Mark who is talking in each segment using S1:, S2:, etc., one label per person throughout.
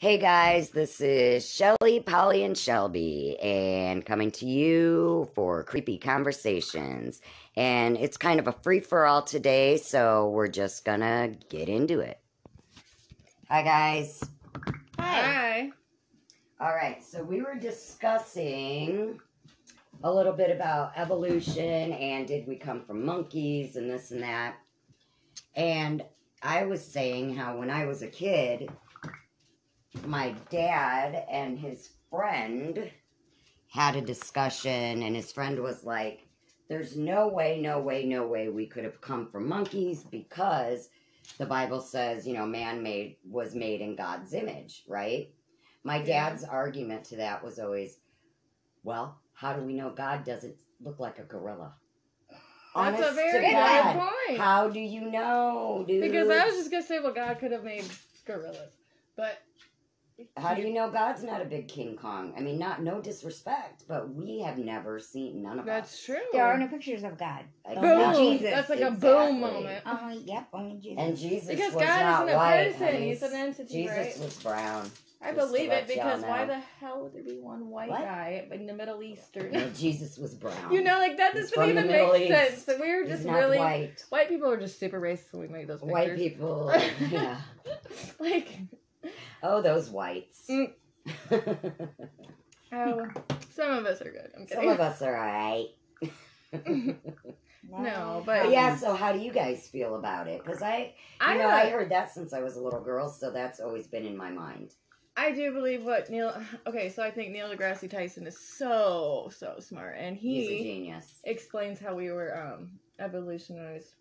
S1: Hey guys, this is Shelley, Polly, and Shelby, and coming to you for Creepy Conversations. And it's kind of a free for all today, so we're just gonna get into it. Hi guys.
S2: Hi.
S1: All right, so we were discussing a little bit about evolution and did we come from monkeys and this and that. And I was saying how when I was a kid, my dad and his friend had a discussion, and his friend was like, there's no way we could have come from monkeys because the Bible says, man was made in God's image, right? My dad's argument to that was always, well, how do we know God doesn't look like a gorilla?
S2: That's
S1: Honest
S2: a very
S1: to God,
S2: good point.
S1: how do you know, dude?
S2: Because I was just going to say, well, God could have made gorillas. But
S1: how do you know God's not a big King Kong? I mean, no disrespect, but we have never seen, none of us.
S2: That's true.
S3: There are no pictures of God.
S2: Boom.
S3: Jesus.
S2: That's like
S1: Exactly.
S2: a boom moment.
S3: Yep, only Jesus.
S1: And Jesus
S2: because
S1: was
S2: God
S1: not
S2: isn't a
S1: white.
S2: person,
S1: honey.
S2: he's an entity,
S1: Jesus
S2: right?
S1: was brown.
S2: I
S1: Just
S2: believe
S1: to
S2: it
S1: let y'all
S2: because why
S1: know.
S2: the hell would there be one white
S3: What?
S2: guy in the Middle Eastern?
S1: No, Jesus was brown.
S2: That
S1: He's
S2: doesn't
S1: from the
S2: even
S1: Middle
S2: make
S1: East.
S2: sense. So we were
S1: He's
S2: just
S1: not
S2: really
S1: white.
S2: White people are just super racist when we made those pictures.
S1: White people, yeah. Oh, those whites.
S2: Mm. Oh, some of us are good. I'm kidding.
S1: Some of us are alright.
S2: No, but
S1: Yeah, so how do you guys feel about it? Because I heard that since I was a little girl, so that's always been in my mind.
S2: I do believe what Neil. Okay, so I think Neil deGrasse Tyson is so smart, and
S1: He's a genius.
S2: explains how we were evolutionized.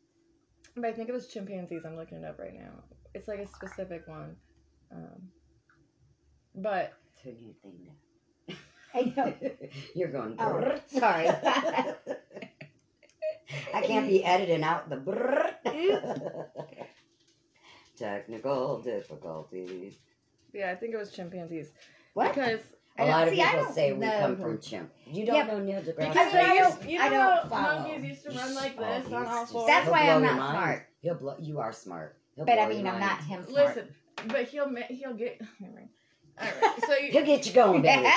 S2: But I think it was chimpanzees. I'm looking it up right now. It's like a specific one, but
S1: Turn your thing down.
S3: I know.
S1: You're going.
S3: Oh,
S1: Brrr.
S3: sorry.
S1: I can't be editing out the brrr. Technical difficulties.
S2: yeah, I think it was chimpanzees.
S3: What?
S2: Because
S1: A lot of
S3: See, I
S1: people
S3: don't
S1: say we
S3: know.
S1: come from chimp. You don't know Neil deGrasse
S2: because
S1: Tyson?
S2: you
S3: I
S2: know
S3: don't
S2: how
S3: follow.
S2: monkeys used to run like
S1: Oh,
S2: this on all fours.
S3: That's
S1: He'll
S3: why
S1: blow
S3: I'm
S1: your
S3: not
S1: mind.
S3: smart.
S1: You are smart. He'll
S3: But
S1: blow
S3: I mean,
S1: your
S3: I'm
S1: mind.
S3: not him smart.
S2: Listen, but he'll get. Never mind. All right, so
S1: He'll get you going, baby.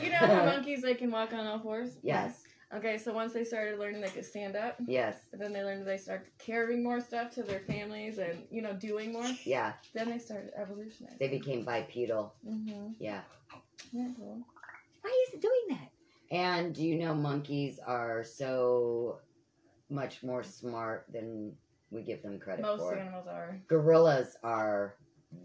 S2: you know how monkeys they can walk on all fours?
S1: Yes.
S2: Okay, so once they started learning they could stand up,
S1: Yes.
S2: then they learned they started carrying more stuff to their families and, doing more.
S1: Yeah.
S2: Then they started evolutionizing.
S1: They became bipedal.
S2: Mm-hmm.
S1: Yeah.
S2: Yeah, cool.
S3: Why is it doing that?
S1: And do you know monkeys are so much more smart than we give them credit
S2: Most
S1: for?
S2: animals are.
S1: Gorillas are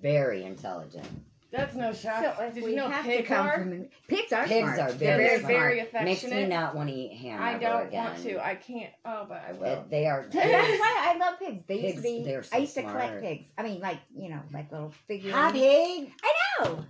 S1: very intelligent.
S2: That's no shock.
S3: So if
S2: Did
S3: we
S2: you know
S3: have to
S2: pigs
S3: come
S2: are?
S3: from pigs are
S1: Pigs
S3: smart.
S1: are
S2: They're
S1: very
S2: very,
S1: smart.
S2: very
S1: Makes me
S2: affectionate.
S1: not want to eat ham
S2: I
S1: ever
S2: don't
S1: again.
S2: want to. I can't. Oh, but I will.
S1: They are.
S3: That's why I love pigs. They used to
S1: Pigs,
S3: be.
S1: they're so
S3: I used to
S1: smart.
S3: collect pigs. I mean, like little figurines.
S1: Hi, pig.
S3: I know.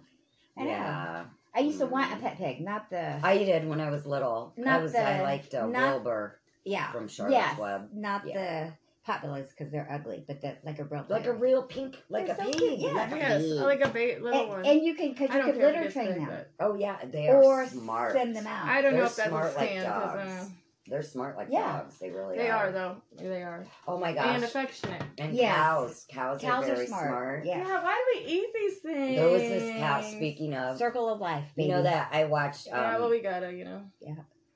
S1: Yeah.
S3: I used to want a pet pig, not the.
S1: I did when I was little. I liked Wilbur
S3: Yeah.
S1: from Charlotte's Web.
S3: Not the potbellies because they're ugly, but like a real.
S1: Like a real pink, like
S3: They're
S1: a
S3: so
S1: pig.
S3: cute, yeah.
S1: Like a
S2: Yes,
S1: pig.
S2: like a little one.
S3: And you can, because
S2: I
S3: you
S2: don't
S3: could
S2: care if it
S3: litter
S2: gets
S3: train
S2: big,
S3: them.
S2: but
S1: Oh yeah, they are
S3: Or
S1: smart.
S3: send them out.
S2: I don't know
S1: They're
S2: if that's
S1: smart
S2: a
S1: like
S2: stand.
S1: dogs. They're smart like
S3: Yeah.
S1: dogs. They really
S2: They
S1: are.
S2: are though. They are.
S1: Oh my gosh.
S2: And affectionate.
S1: And
S3: Yes.
S1: cows. Cows are
S3: Cows are
S1: very
S3: smart. Yeah.
S2: Yeah. Why do we eat these things?
S1: There was this cow. Speaking of,
S3: Circle of life, baby.
S1: you know that I watched.
S2: Yeah, well, we gotta,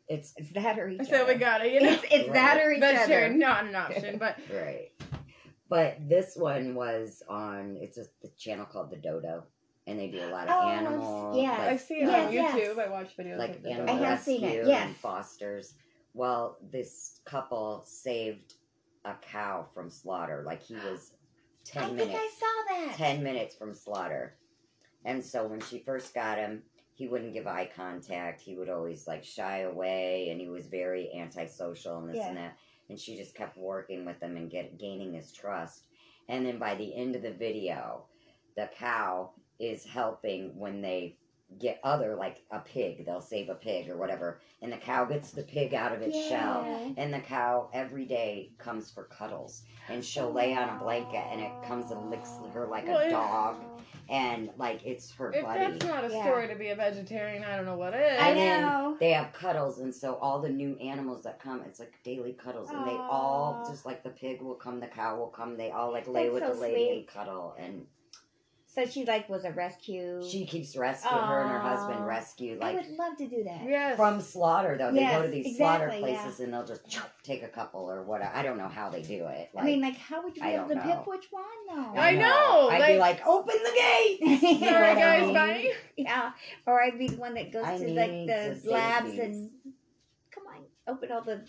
S1: It's
S3: It's that or each
S2: I
S3: other.
S2: said we gotta,
S3: It's that
S1: Right.
S3: or each
S2: That's
S3: other.
S2: sure not an option, but
S1: right. But this one was on. It's the channel called The Dodo, and they do a lot of
S3: Oh,
S1: animal.
S3: yeah.
S1: like,
S2: I see it
S3: Yes,
S2: on
S3: yes.
S2: YouTube. I watch videos
S1: like
S2: of the
S1: animal
S3: I have
S1: rescue
S3: seen it, yes.
S1: and fosters. Well, this couple saved a cow from slaughter. Like he was 10
S3: I think
S1: minutes.
S3: I saw that.
S1: 10 minutes from slaughter. And so when she first got him, he wouldn't give eye contact. He would always like shy away, and he was very antisocial and this
S3: Yeah.
S1: and that. And she just kept working with him and gaining his trust. And then by the end of the video, the cow is helping when they get like a pig. They'll save a pig or whatever. And the cow gets the pig out of its shell. And the cow every day comes for cuddles. And she'll lay on a blanket and it comes and licks her like a dog. And like it's her
S2: if
S1: buddy.
S2: that's not a story to be a vegetarian, I don't know what is.
S3: I
S1: And then
S3: know.
S1: they have cuddles, and so all the new animals that come, it's like daily cuddles, and they all, just like the pig will come, the cow will come, they all like lay
S3: That's
S1: with
S3: so
S1: the lady
S3: sweet.
S1: and cuddle, and
S3: So she like was a rescue.
S1: She keeps rescuing her and her husband
S3: Aw.
S1: rescue
S3: I
S1: like
S3: would love to do that.
S2: Yes.
S1: from slaughter though. They go
S3: Yes,
S1: to these slaughter
S3: exactly,
S1: places and they'll just take a couple or whatever. I don't know how they do it.
S3: I mean, like, how would you be
S1: I
S3: able to
S1: don't
S3: pick
S1: know.
S3: which one though?
S2: I know,
S1: I'd be like, open the gate.
S3: You know
S2: Sorry,
S3: what I
S2: guys,
S3: mean?
S2: bye.
S3: Yeah, or I'd be the one that goes
S1: I
S3: to like
S1: need
S3: the
S1: to save
S3: labs
S1: these.
S3: and come on, open all the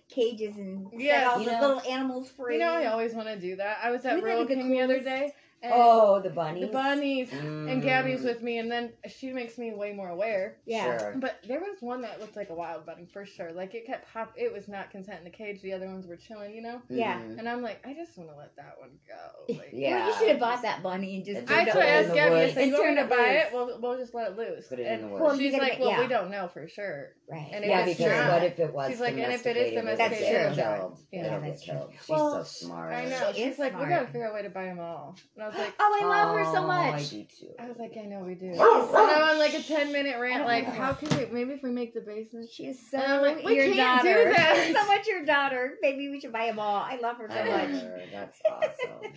S3: cages and
S2: Yes.
S3: set all
S1: You
S3: the
S1: know-
S3: little animals free.
S2: You know, I always want to do that. I was at
S3: Wouldn't that
S2: Rural
S3: be the
S2: King the other
S3: coolest?
S2: day. And
S1: Oh, the bunnies.
S2: the bunnies. And Gabby's
S1: Mm,
S2: with me, and then she makes me way more aware.
S3: Yeah.
S1: Sure.
S2: But there was one that looked like a wild bunny for sure. Like it kept it was not content in the cage. The other ones were chilling, you know.
S3: Yeah.
S1: Mhm.
S2: And I'm like, I just want to let that one go. Like,
S1: Yeah.
S3: Well, you should have bought that bunny and just
S1: And
S2: I
S1: Put
S2: actually
S1: it in
S2: asked
S1: the
S2: Gabby, I
S1: woods.
S2: said,
S3: And
S2: you want
S3: turn
S2: me to
S3: it
S2: buy
S3: loose.
S2: it? We'll just let it loose.
S1: Put it in
S2: And
S1: the woods.
S3: Well,
S2: she's
S3: you gotta
S2: like,
S3: get-
S2: well,
S3: yeah.
S2: we don't know for sure.
S3: Right.
S2: And
S1: Yeah,
S2: if it's
S1: because
S2: not-
S1: what if it was
S2: she's like, and if it is
S1: domesticated,
S3: domesticated,
S1: it'll
S3: That's
S1: get
S3: true.
S1: killed.
S2: Yeah,
S1: It'll
S3: that's
S1: get
S3: true.
S1: killed. She's
S3: Well,
S1: so smart.
S2: I know.
S3: She
S2: She's
S3: is
S2: like, we
S3: smart.
S2: gotta figure out a way to buy them all. And I was like,
S3: Oh, I love her so
S1: Oh,
S3: much.
S1: I do too.
S2: I was like, I know we do.
S3: She
S2: And
S3: is so
S2: I'm on like a 10-minute rant,
S3: I
S2: like,
S3: love her.
S2: how can we, maybe if we make the basement.
S3: She is so
S2: And I'm like, we
S3: your
S2: can't do
S3: daughter.
S2: that.
S3: She's so much your daughter. Maybe we should buy them all. I love her so
S1: I love
S3: much.
S1: her. That's awesome.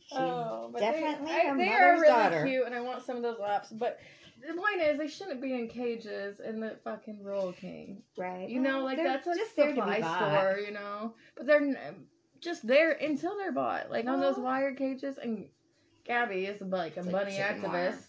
S3: She's
S2: But
S3: definitely
S2: they,
S3: her
S2: they are
S3: mother's
S2: really
S3: daughter.
S2: cute, and I want some of those laps. But the point is, they shouldn't be in cages in the fucking Royal King.
S3: Right.
S2: You know,
S3: Well,
S2: like
S3: they're
S2: that's a
S3: just there to be
S2: supply
S3: bought.
S2: store, you know. But they're just there until they're bought, like on those
S3: Well-
S2: wire cages. And Gabby is like a
S1: It's like
S2: bunny
S1: chicken
S2: activist,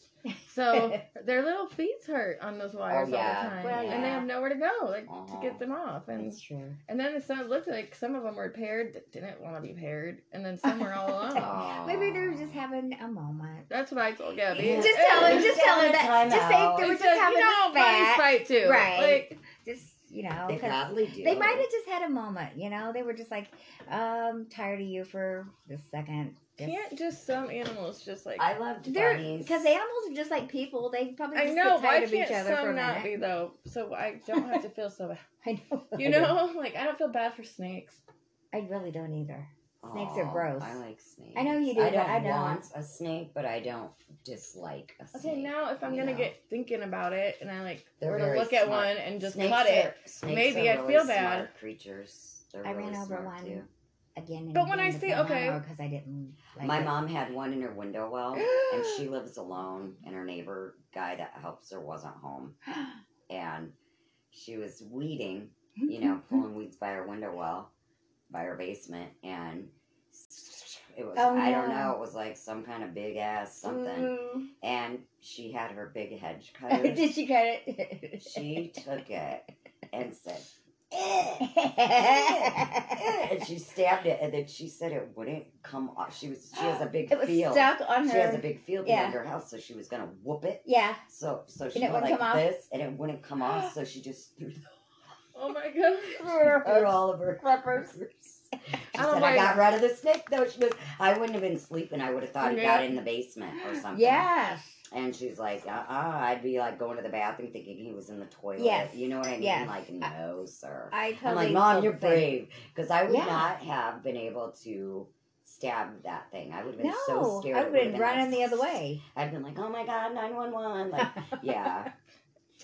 S2: so their little feet hurt on those wires
S1: yeah.
S2: all the time,
S3: Well,
S2: and they
S3: yeah.
S2: have nowhere to go, like to
S1: Uh-huh.
S2: get them off. And
S3: That's true.
S2: and then it looked like some of them were paired that didn't want to be paired, and then some were all alone.
S1: Aw.
S3: Maybe they were just having a moment.
S2: That's what I told Gabby.
S1: Yeah.
S3: Just tell her.
S1: Just
S3: Just tell her
S1: have a
S3: that. Just say
S1: timeout.
S3: they were
S2: It's
S3: just
S2: like,
S3: having
S2: you know,
S3: a
S2: bunnies
S3: spat.
S2: fight too,
S3: Right.
S2: Like,
S3: Just know,
S1: They
S3: 'cause
S1: probably do.
S3: they might have just had a moment. You know, they were just like, tired of you for the second.
S2: can't just some animals just like.
S1: I loved
S3: They're
S1: bunnies.
S3: because animals are just like people. They probably just
S2: I know,
S3: get
S2: why
S3: tired of each
S2: can't
S3: other for
S2: some
S3: a
S2: not be
S3: minute.
S2: though? So I don't have to feel so bad.
S3: I know.
S2: You know, like I don't feel bad for snakes.
S3: I really don't either. Snakes are
S1: Aw,
S3: gross.
S1: I like snakes.
S3: I know you do,
S1: I
S3: but
S1: don't
S3: I don't.
S1: want a snake, but I don't dislike a snake.
S2: Okay, now if I'm
S1: you
S2: gonna
S1: know?
S2: get thinking about it and I like
S1: They're
S2: were to
S1: very
S2: look at
S1: smart.
S2: one and just
S1: Snakes
S2: cut it,
S1: snakes
S2: maybe
S1: are
S2: I'd
S1: really
S2: feel bad.
S1: Smart creatures. They're
S3: I
S1: really
S3: ran over
S1: smart
S3: one
S1: too.
S3: again.
S2: But when I see- okay.
S3: because I didn't. Like
S1: My
S3: it.
S1: mom had one in her window well, and she lives alone, and her neighbor guy that helps her wasn't home, and she was weeding, you know, pulling weeds by her window well, by her basement, and it was,
S3: Oh,
S1: I don't
S3: no.
S1: know, it was like some kind of big ass something,
S3: Ooh.
S1: and she had her big hedge cutter.
S3: Did she cut it?
S1: She took it and said, and she stabbed it, and then she said it wouldn't come off. She has a big
S3: It was
S1: field.
S3: stuck on
S1: She
S3: her.
S1: has a big field
S3: Yeah.
S1: behind her house, so she was gonna whoop it.
S3: Yeah.
S1: So she
S3: it
S1: went
S3: wouldn't
S1: like
S3: come off?
S1: this, and it wouldn't come off. So she just threw
S2: Oh my god.
S1: threw all of her
S3: Clippers.
S1: She
S2: I don't
S1: said,
S2: like
S1: "I got
S2: it.
S1: rid of the snake." Though she goes, "I wouldn't have been sleeping. I would have thought he
S2: Yeah.
S1: got in the basement or something."
S3: Yes.
S1: And she's like, I'd be like going to the bathroom thinking he was in the toilet.
S3: Yes.
S1: You know what I mean?
S3: Yes.
S1: Like, no, sir.
S3: I
S1: I'm
S3: totally
S1: like, Mom,
S3: feel
S1: you're
S3: the same.
S1: brave. Because I would
S3: Yeah.
S1: not have been able to stab that thing. I would have been so
S3: No,
S1: scared.
S3: I
S1: it
S3: would
S1: would
S3: have been running the other way.
S1: I'd been like, oh my God, 911. Like, yeah,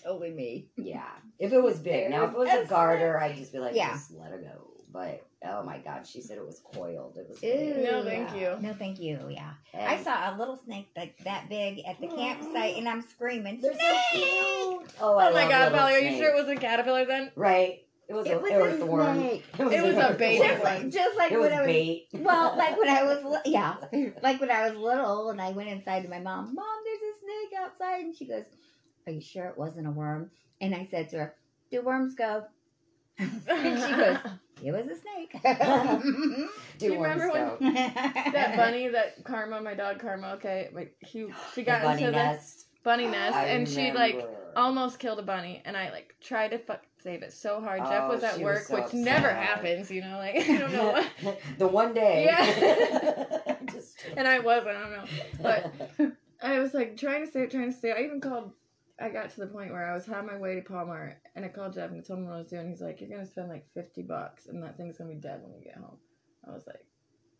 S3: Totally me.
S1: yeah. If it was big. Now, if it was a
S3: That's-
S1: garter, I'd just be like,
S3: Yeah.
S1: just let her go. But, oh my God, she said it was coiled. It was
S3: Ew.
S1: big.
S2: No, thank you.
S3: No, thank you. Yeah.
S1: And
S3: I saw a little snake like that big at the campsite, and I'm screaming.
S1: They're so
S3: "Snake!"
S1: cute. Oh, I
S2: Oh my
S1: love
S2: god,
S1: little
S2: Polly, are you
S1: snakes.
S2: sure it was a caterpillar then?
S1: Right. It was
S3: It
S1: a
S3: was
S1: the
S3: a
S1: worm.
S3: snake.
S2: It was a baby
S3: Just
S2: one.
S3: like, just like
S1: It was
S3: when I was
S1: bait.
S3: well, like when I was yeah, like when I was little, and I went inside to my mom. Mom, there's a snake outside, and she goes, "Are you sure it wasn't a worm?" And I said to her, "Do worms go?" And she goes, "It was a snake."
S1: Do
S2: you remember
S1: worms
S2: when-
S1: go.
S2: that bunny, that Karma, my dog Karma, okay, like she
S1: The
S2: got
S1: bunny
S2: into
S1: nest.
S2: the bunny nest,
S1: I
S2: and she like
S1: remember.
S2: almost killed a bunny, and I like tried to save it so hard. Jeff
S1: Oh,
S2: was at
S1: she was
S2: work,
S1: so
S2: which never
S1: upset.
S2: happens, you know, like I don't know what.
S1: The one day.
S2: Yeah.
S1: Just
S2: And I don't know, but I was like trying to stay. I even called. I got to the point where I was on my way to Palmar, and I called Jeff and told him what I was doing. He's like, "You're gonna spend like $50, and that thing's gonna be dead when you get home." I was like,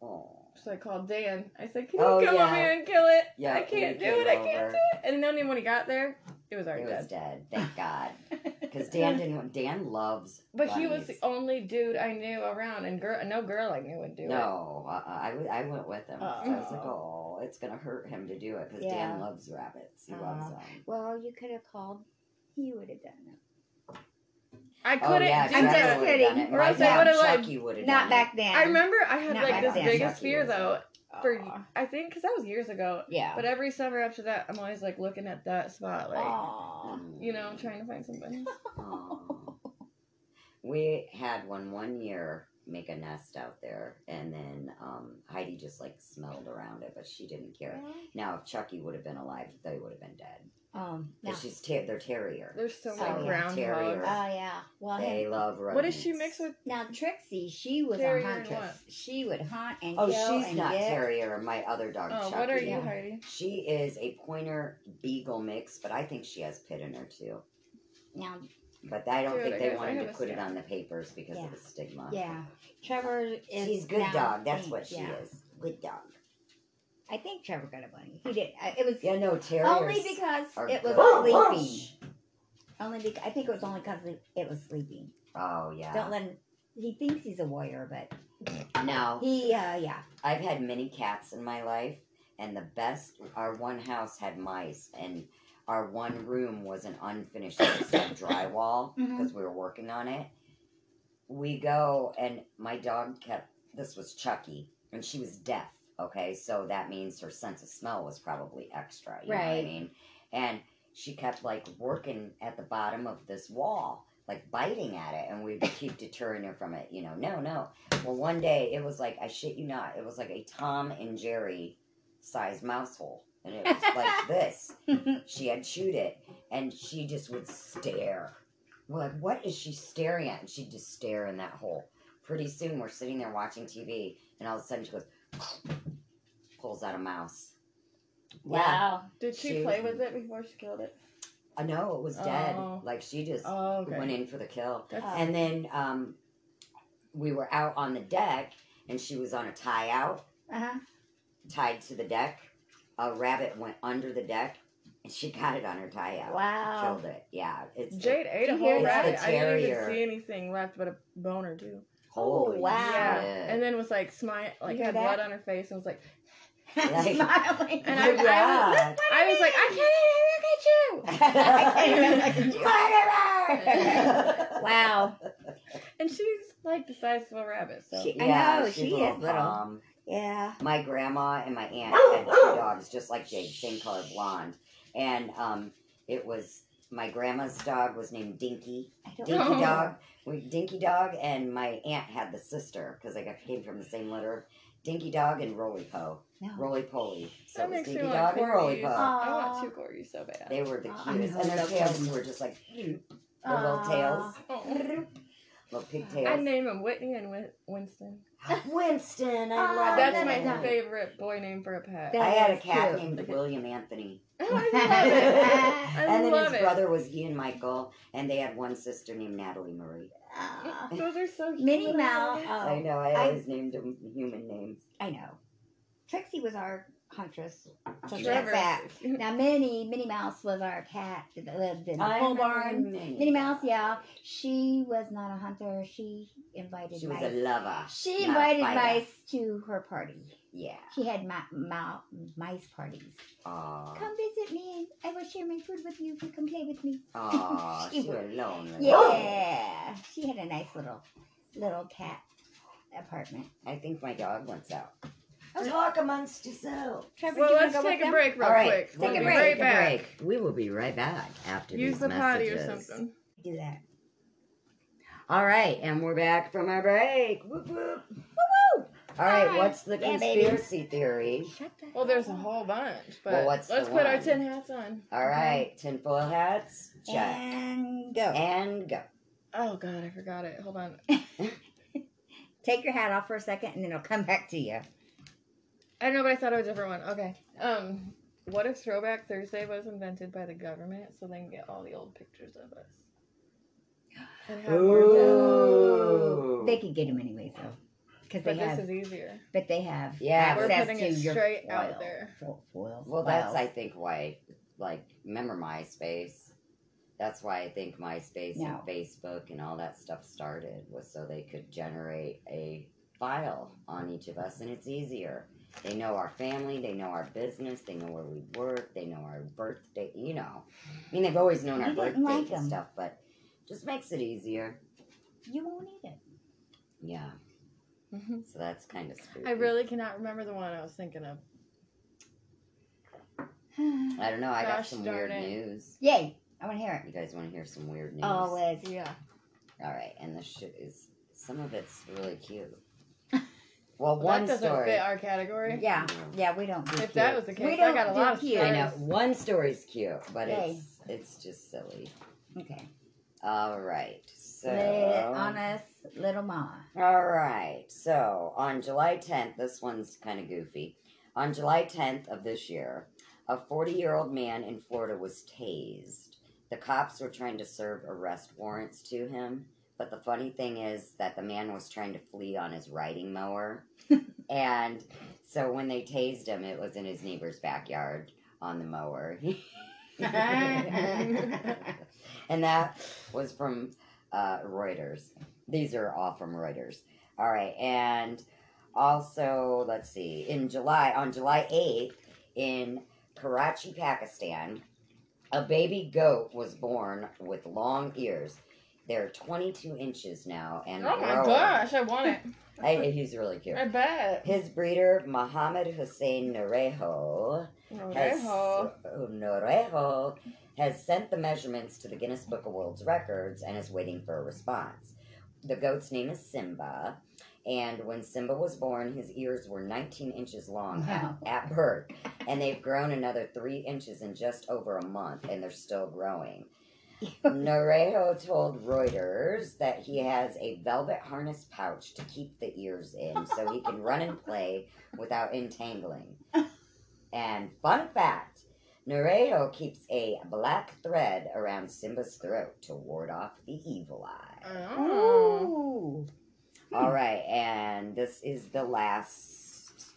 S1: oh.
S2: so I called Dan. I said, "Can you
S1: Oh,
S2: come
S1: yeah.
S2: over here and kill it?
S1: Yeah,
S2: I can't
S1: you
S2: do it.
S1: came
S2: I can't
S1: over.
S2: do it." And then when he got there, it was already
S1: It was
S2: dead.
S1: dead. Thank God. Because Dan loves
S2: But he was
S1: bunnies.
S2: the only dude I knew around, and no girl I knew would do it.
S1: No, I went with him. So I was like,
S3: Oh.
S1: oh, it's going to hurt him to do it because
S3: Yeah.
S1: Dan loves rabbits. He loves them.
S3: Well, you could have called. He would have done it.
S2: I
S1: Oh,
S2: couldn't
S1: yeah,
S2: do
S3: I'm
S1: Chucky
S3: just
S2: that.
S1: would have done
S3: kidding.
S1: it.
S2: Or
S1: My
S2: else I
S1: dad,
S2: would've, like,
S1: Chucky would have
S3: Not
S1: done
S3: back
S1: it.
S3: then.
S2: I remember I had
S3: Not
S2: like
S3: back
S2: this
S3: then.
S2: biggest
S1: Chucky
S2: fear
S1: was
S2: though. For
S3: Aw.
S2: I think because that was years ago.
S3: Yeah.
S2: But every summer after that, I'm always like looking at that spot, like
S3: Aw.
S2: you know, trying to find somebody.
S1: Aw. We had one year make a nest out there, and then Heidi just like smelled around it, but she didn't care. Now, if Chucky would have been alive, they would have been dead.
S3: No.
S1: Because they're terrier.
S2: There's so
S1: So,
S2: many
S1: yeah, terrier.
S2: groundhogs.
S3: Oh yeah. Well,
S1: They love rodents.
S2: What does she mix with?
S3: now Trixie, she was
S2: Terrier
S3: a
S2: and
S3: huntress.
S2: what?
S3: She would hunt and
S1: Oh,
S3: kill
S1: she's
S3: and
S1: not
S3: get.
S1: terrier. My other dog,
S2: Oh,
S1: Chucky.
S2: what are you,
S3: Yeah.
S2: Heidi?
S1: She is a pointer beagle mix, but I think she has pit in her too.
S3: Now,
S1: But I don't
S2: Dude,
S1: think
S2: I
S1: they
S2: guess I
S1: wanted
S2: have
S1: to
S2: a
S1: put it
S2: stamp.
S1: on the papers because
S3: Yeah.
S1: of the stigma.
S3: yeah, Trevor is.
S1: She's a good
S3: now
S1: dog. That's
S3: pink,
S1: what she
S3: yeah.
S1: is. Good dog.
S3: I think Trevor got a bunny. He did. It was
S1: Yeah, no, terriers.
S3: only because
S1: are
S3: it was
S1: good.
S3: sleeping. Only because I think it was only because it was sleeping.
S1: Oh, yeah.
S3: Don't let him. He thinks he's a warrior, but
S1: Now,
S3: he, yeah.
S1: I've had many cats in my life, and the best, our one house had mice, and our one room was an unfinished piece of drywall
S3: Mhm.
S1: because we were working on it. We go, and my dog this was Chucky, and she was deaf, okay? So that means her sense of smell was probably extra, you know what I
S3: Right.
S1: mean? And she kept, like, working at the bottom of this wall, like, biting at it, and we'd keep deterring her from it, you know, no. Well, one day, it was like, I shit you not, it was like a Tom and Jerry sized mouse hole. And it was like this. She had chewed it, and she just would stare. We're like, what is she staring at? And she'd just stare in that hole. Pretty soon, we're sitting there watching TV, and all of a sudden she goes, pulls out a mouse.
S3: Wow.
S2: Did she
S1: She-
S2: play with it before she killed it?
S1: I know, it was dead.
S2: Oh.
S1: Like, she just
S2: Oh, okay.
S1: went in for the kill.
S2: That's,
S3: Oh.
S1: And then we were out on the deck, and she was on a tie out, tied to the deck. A rabbit went under the deck, and she got it on her tie out.
S3: Wow.
S1: Killed it. Yeah. It's
S2: Jade ate a
S3: Did you
S2: whole
S3: hear that?
S2: rabbit.
S1: It's
S2: I
S1: the
S2: didn't even
S1: terrier.
S2: see anything left but a bone or two.
S1: holy
S3: Oh, wow.
S2: Yeah.
S1: shit.
S2: And then was like like
S3: You
S2: had
S3: hear that?
S2: blood on her face and was like,
S1: Like-
S3: Smiling.
S2: And I
S1: yeah.
S2: I was like, I can't even look at you.
S3: Wow.
S2: And she's like the size of a rabbit, so.
S3: She- I
S1: Yeah,
S3: know,
S1: she's
S3: she
S1: a
S3: is little.
S1: calm.
S3: Yeah.
S1: My grandma and my aunt had two dogs, just like Jade, same color, blonde. And it was my grandma's dog was named Dinky.
S3: I don't
S1: Dinky
S2: Oh.
S1: dog. Dinky dog, and my aunt had the sister because they came from the same litter. Dinky dog and Roly Po.
S3: No.
S1: Roly Poly. So
S2: That
S1: it was
S2: makes me
S1: Dinky
S2: want
S1: dog and Roly
S2: corgis.
S1: Po.
S2: I want
S3: Aw.
S2: two corgis so bad.
S1: They were the
S3: I
S1: cutest.
S3: know,
S1: And their
S3: so
S1: tails
S3: cute.
S1: were just like their
S3: Aw.
S1: little tails.
S2: Oh.
S1: Little
S2: I
S1: pigtails.
S2: name them Whitney and Winston.
S1: Winston, I
S3: Aw,
S1: love
S2: That's
S3: that
S2: my
S3: is nice.
S2: favorite boy name for a pet.
S3: That-
S1: I had a
S3: is
S1: cat
S3: cute.
S1: named William Anthony.
S2: I love it. I
S1: And then
S2: love
S1: his
S2: it.
S1: brother was Ian Michael, and they had one sister named Natalie Marie.
S3: Aw.
S2: Those are so cute.
S3: Minnie
S2: I love
S3: Mouse.
S2: it.
S1: I
S3: Oh,
S1: know, I always named them human names.
S3: I know. Trixie was our huntress. So she
S2: Trevor.
S3: got fat. Now Minnie Mouse was our cat that lived in the
S1: I
S3: pole
S1: remember
S3: barn.
S1: Minnie.
S3: Minnie Mouse, yeah. She was not a hunter. She invited
S1: She was
S3: mice.
S1: a lover.
S3: She
S1: not a
S3: invited
S1: fighter.
S3: mice to her party.
S1: Yeah.
S3: She had mice parties.
S1: Aw.
S3: Come visit me. I will share my food with you if you come play with me.
S1: Aw,
S3: She
S1: she was lonely.
S3: Yeah. She had a nice little cat apartment.
S1: I think my dog wants out. Talk amongst yourselves.
S3: Trevor,
S2: Well,
S3: do you
S2: let's
S3: wanna go
S2: take
S3: with
S2: a
S3: them?
S2: break real
S1: All right,
S2: quick.
S1: we'll
S2: We'll
S3: Take a
S2: be
S3: break.
S2: right
S1: take a
S2: back.
S1: break. We will be right back after
S2: Use
S1: these
S2: the potty or
S1: messages.
S2: something.
S3: Do that.
S1: All right, and we're back from our break. Whoop whoop. Woo-woo. All right,
S3: Hi.
S1: what's the
S3: Yeah, baby.
S1: conspiracy theory?
S3: Shut the
S2: Well, there's a whole bunch, but
S1: Well, what's
S2: let's
S1: the
S2: put our
S1: one?
S2: tin hats on.
S1: All right, tinfoil hats, check,
S3: And go.
S1: and go.
S2: Oh God, I forgot it. Hold on.
S3: Take your hat off for a second, and then it'll come back to you.
S2: I don't know, but I thought it was a different one. Okay. What if Throwback Thursday was invented by the government so they can get all the old pictures of us? And have more data?
S1: Ooh.
S3: They could get them anyways, though, because
S2: But
S3: they have.
S2: this is easier.
S3: But they have
S1: Yeah,
S2: We're
S3: access
S2: putting
S3: to
S2: it
S3: your
S2: straight
S3: foil-
S2: out there.
S3: Foils.
S1: Well, that's I think why, like, remember MySpace? That's why I think MySpace and
S3: No.
S1: Facebook and all that stuff started, was so they could generate a file on each of us, and it's easier. They know our family, they know our business, they know where we work, they know our birthday, you know. I mean, they've always known our
S3: You didn't
S1: birthday
S3: like
S1: and
S3: 'em.
S1: stuff, but just makes it easier.
S3: You won't eat it.
S1: Yeah,
S2: Mhm.
S1: so that's kind of spooky.
S2: I really cannot remember the one I was thinking of.
S1: I don't know, I got
S2: Gosh
S1: some
S2: darn
S1: weird
S2: it.
S1: news.
S3: Yay. I want to hear
S1: You guys want to hear some weird news?
S3: it. Always.
S2: Yeah.
S1: Alright, and this shit is, some of it's really cute. Well,
S2: Well,
S1: one
S2: that doesn't
S1: story.
S2: fit our category.
S3: Yeah. Yeah, we don't do
S2: If
S3: cute.
S2: that was the case,
S3: We
S2: I
S3: don't
S2: got a
S3: do
S2: lot of
S3: cute.
S1: I know,
S2: stories.
S1: one story's cute, but
S3: Yay.
S1: it's just silly.
S3: Okay.
S1: Alright, so...
S3: Honest little mama.
S1: Alright, so on July 10th, this one's kind of goofy. On July 10th of this year, a 40-year-old man in Florida was tased. The cops were trying to serve arrest warrants to him, but the funny thing is that the man was trying to flee on his riding mower. And so when they tased him, it was in his neighbor's backyard on the mower. And that was from Reuters. These are all from Reuters. All right, and also, let's see, on July 8th, in Karachi, Pakistan, a baby goat was born with long ears. They're 22 inches now and
S2: Oh my
S1: growing.
S2: gosh, I want it.
S1: He's really cute.
S2: I bet.
S1: His breeder, Mohammed Hussein Narejo, Norejo has sent the measurements to the Guinness Book of World Records and is waiting for a response. The goat's name is Simba, and when Simba was born, his ears were 19 inches long
S3: Wow.
S1: at birth, and they've grown another 3 inches in just over a month, and they're still growing. Narejo told Reuters that he has a velvet harness pouch to keep the ears in so he can run and play without entangling. And fun fact, Narejo keeps a black thread around Simba's throat to ward off the evil eye.
S2: Oh.
S3: Ooh.
S1: All right, and this is the last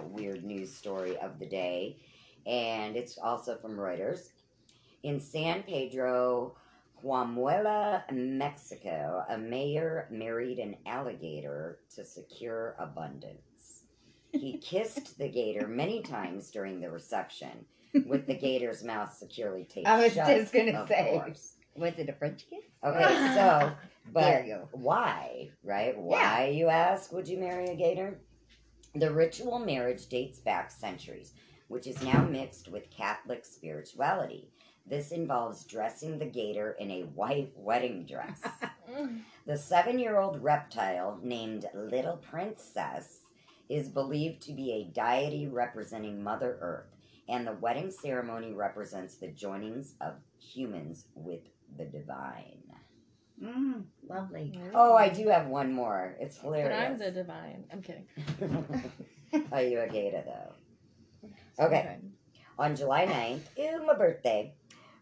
S1: weird news story of the day, and it's also from Reuters. In San Pedro, Coahuila, Mexico, a mayor married an alligator to secure abundance. He kissed the gator many times during the reception, with the gator's mouth securely taped
S3: I was
S1: shut,
S3: just gonna
S1: of
S3: say.
S1: course.
S3: Was it a French kiss?
S1: Okay, so, but
S3: There you go.
S1: why, right? Why, you ask, would you marry a gator? The ritual marriage dates back centuries, which is now mixed with Catholic spirituality. This involves dressing the gator in a white wedding dress. The 7-year-old reptile, named Little Princess, is believed to be a deity representing Mother Earth, and the wedding ceremony represents the joinings of humans with the divine.
S3: Lovely.
S1: Oh, I do have one more. It's
S2: But I'm
S1: hilarious.
S2: the divine. I'm kidding.
S1: Are you a gator, though? Okay. On July 9th, my birthday,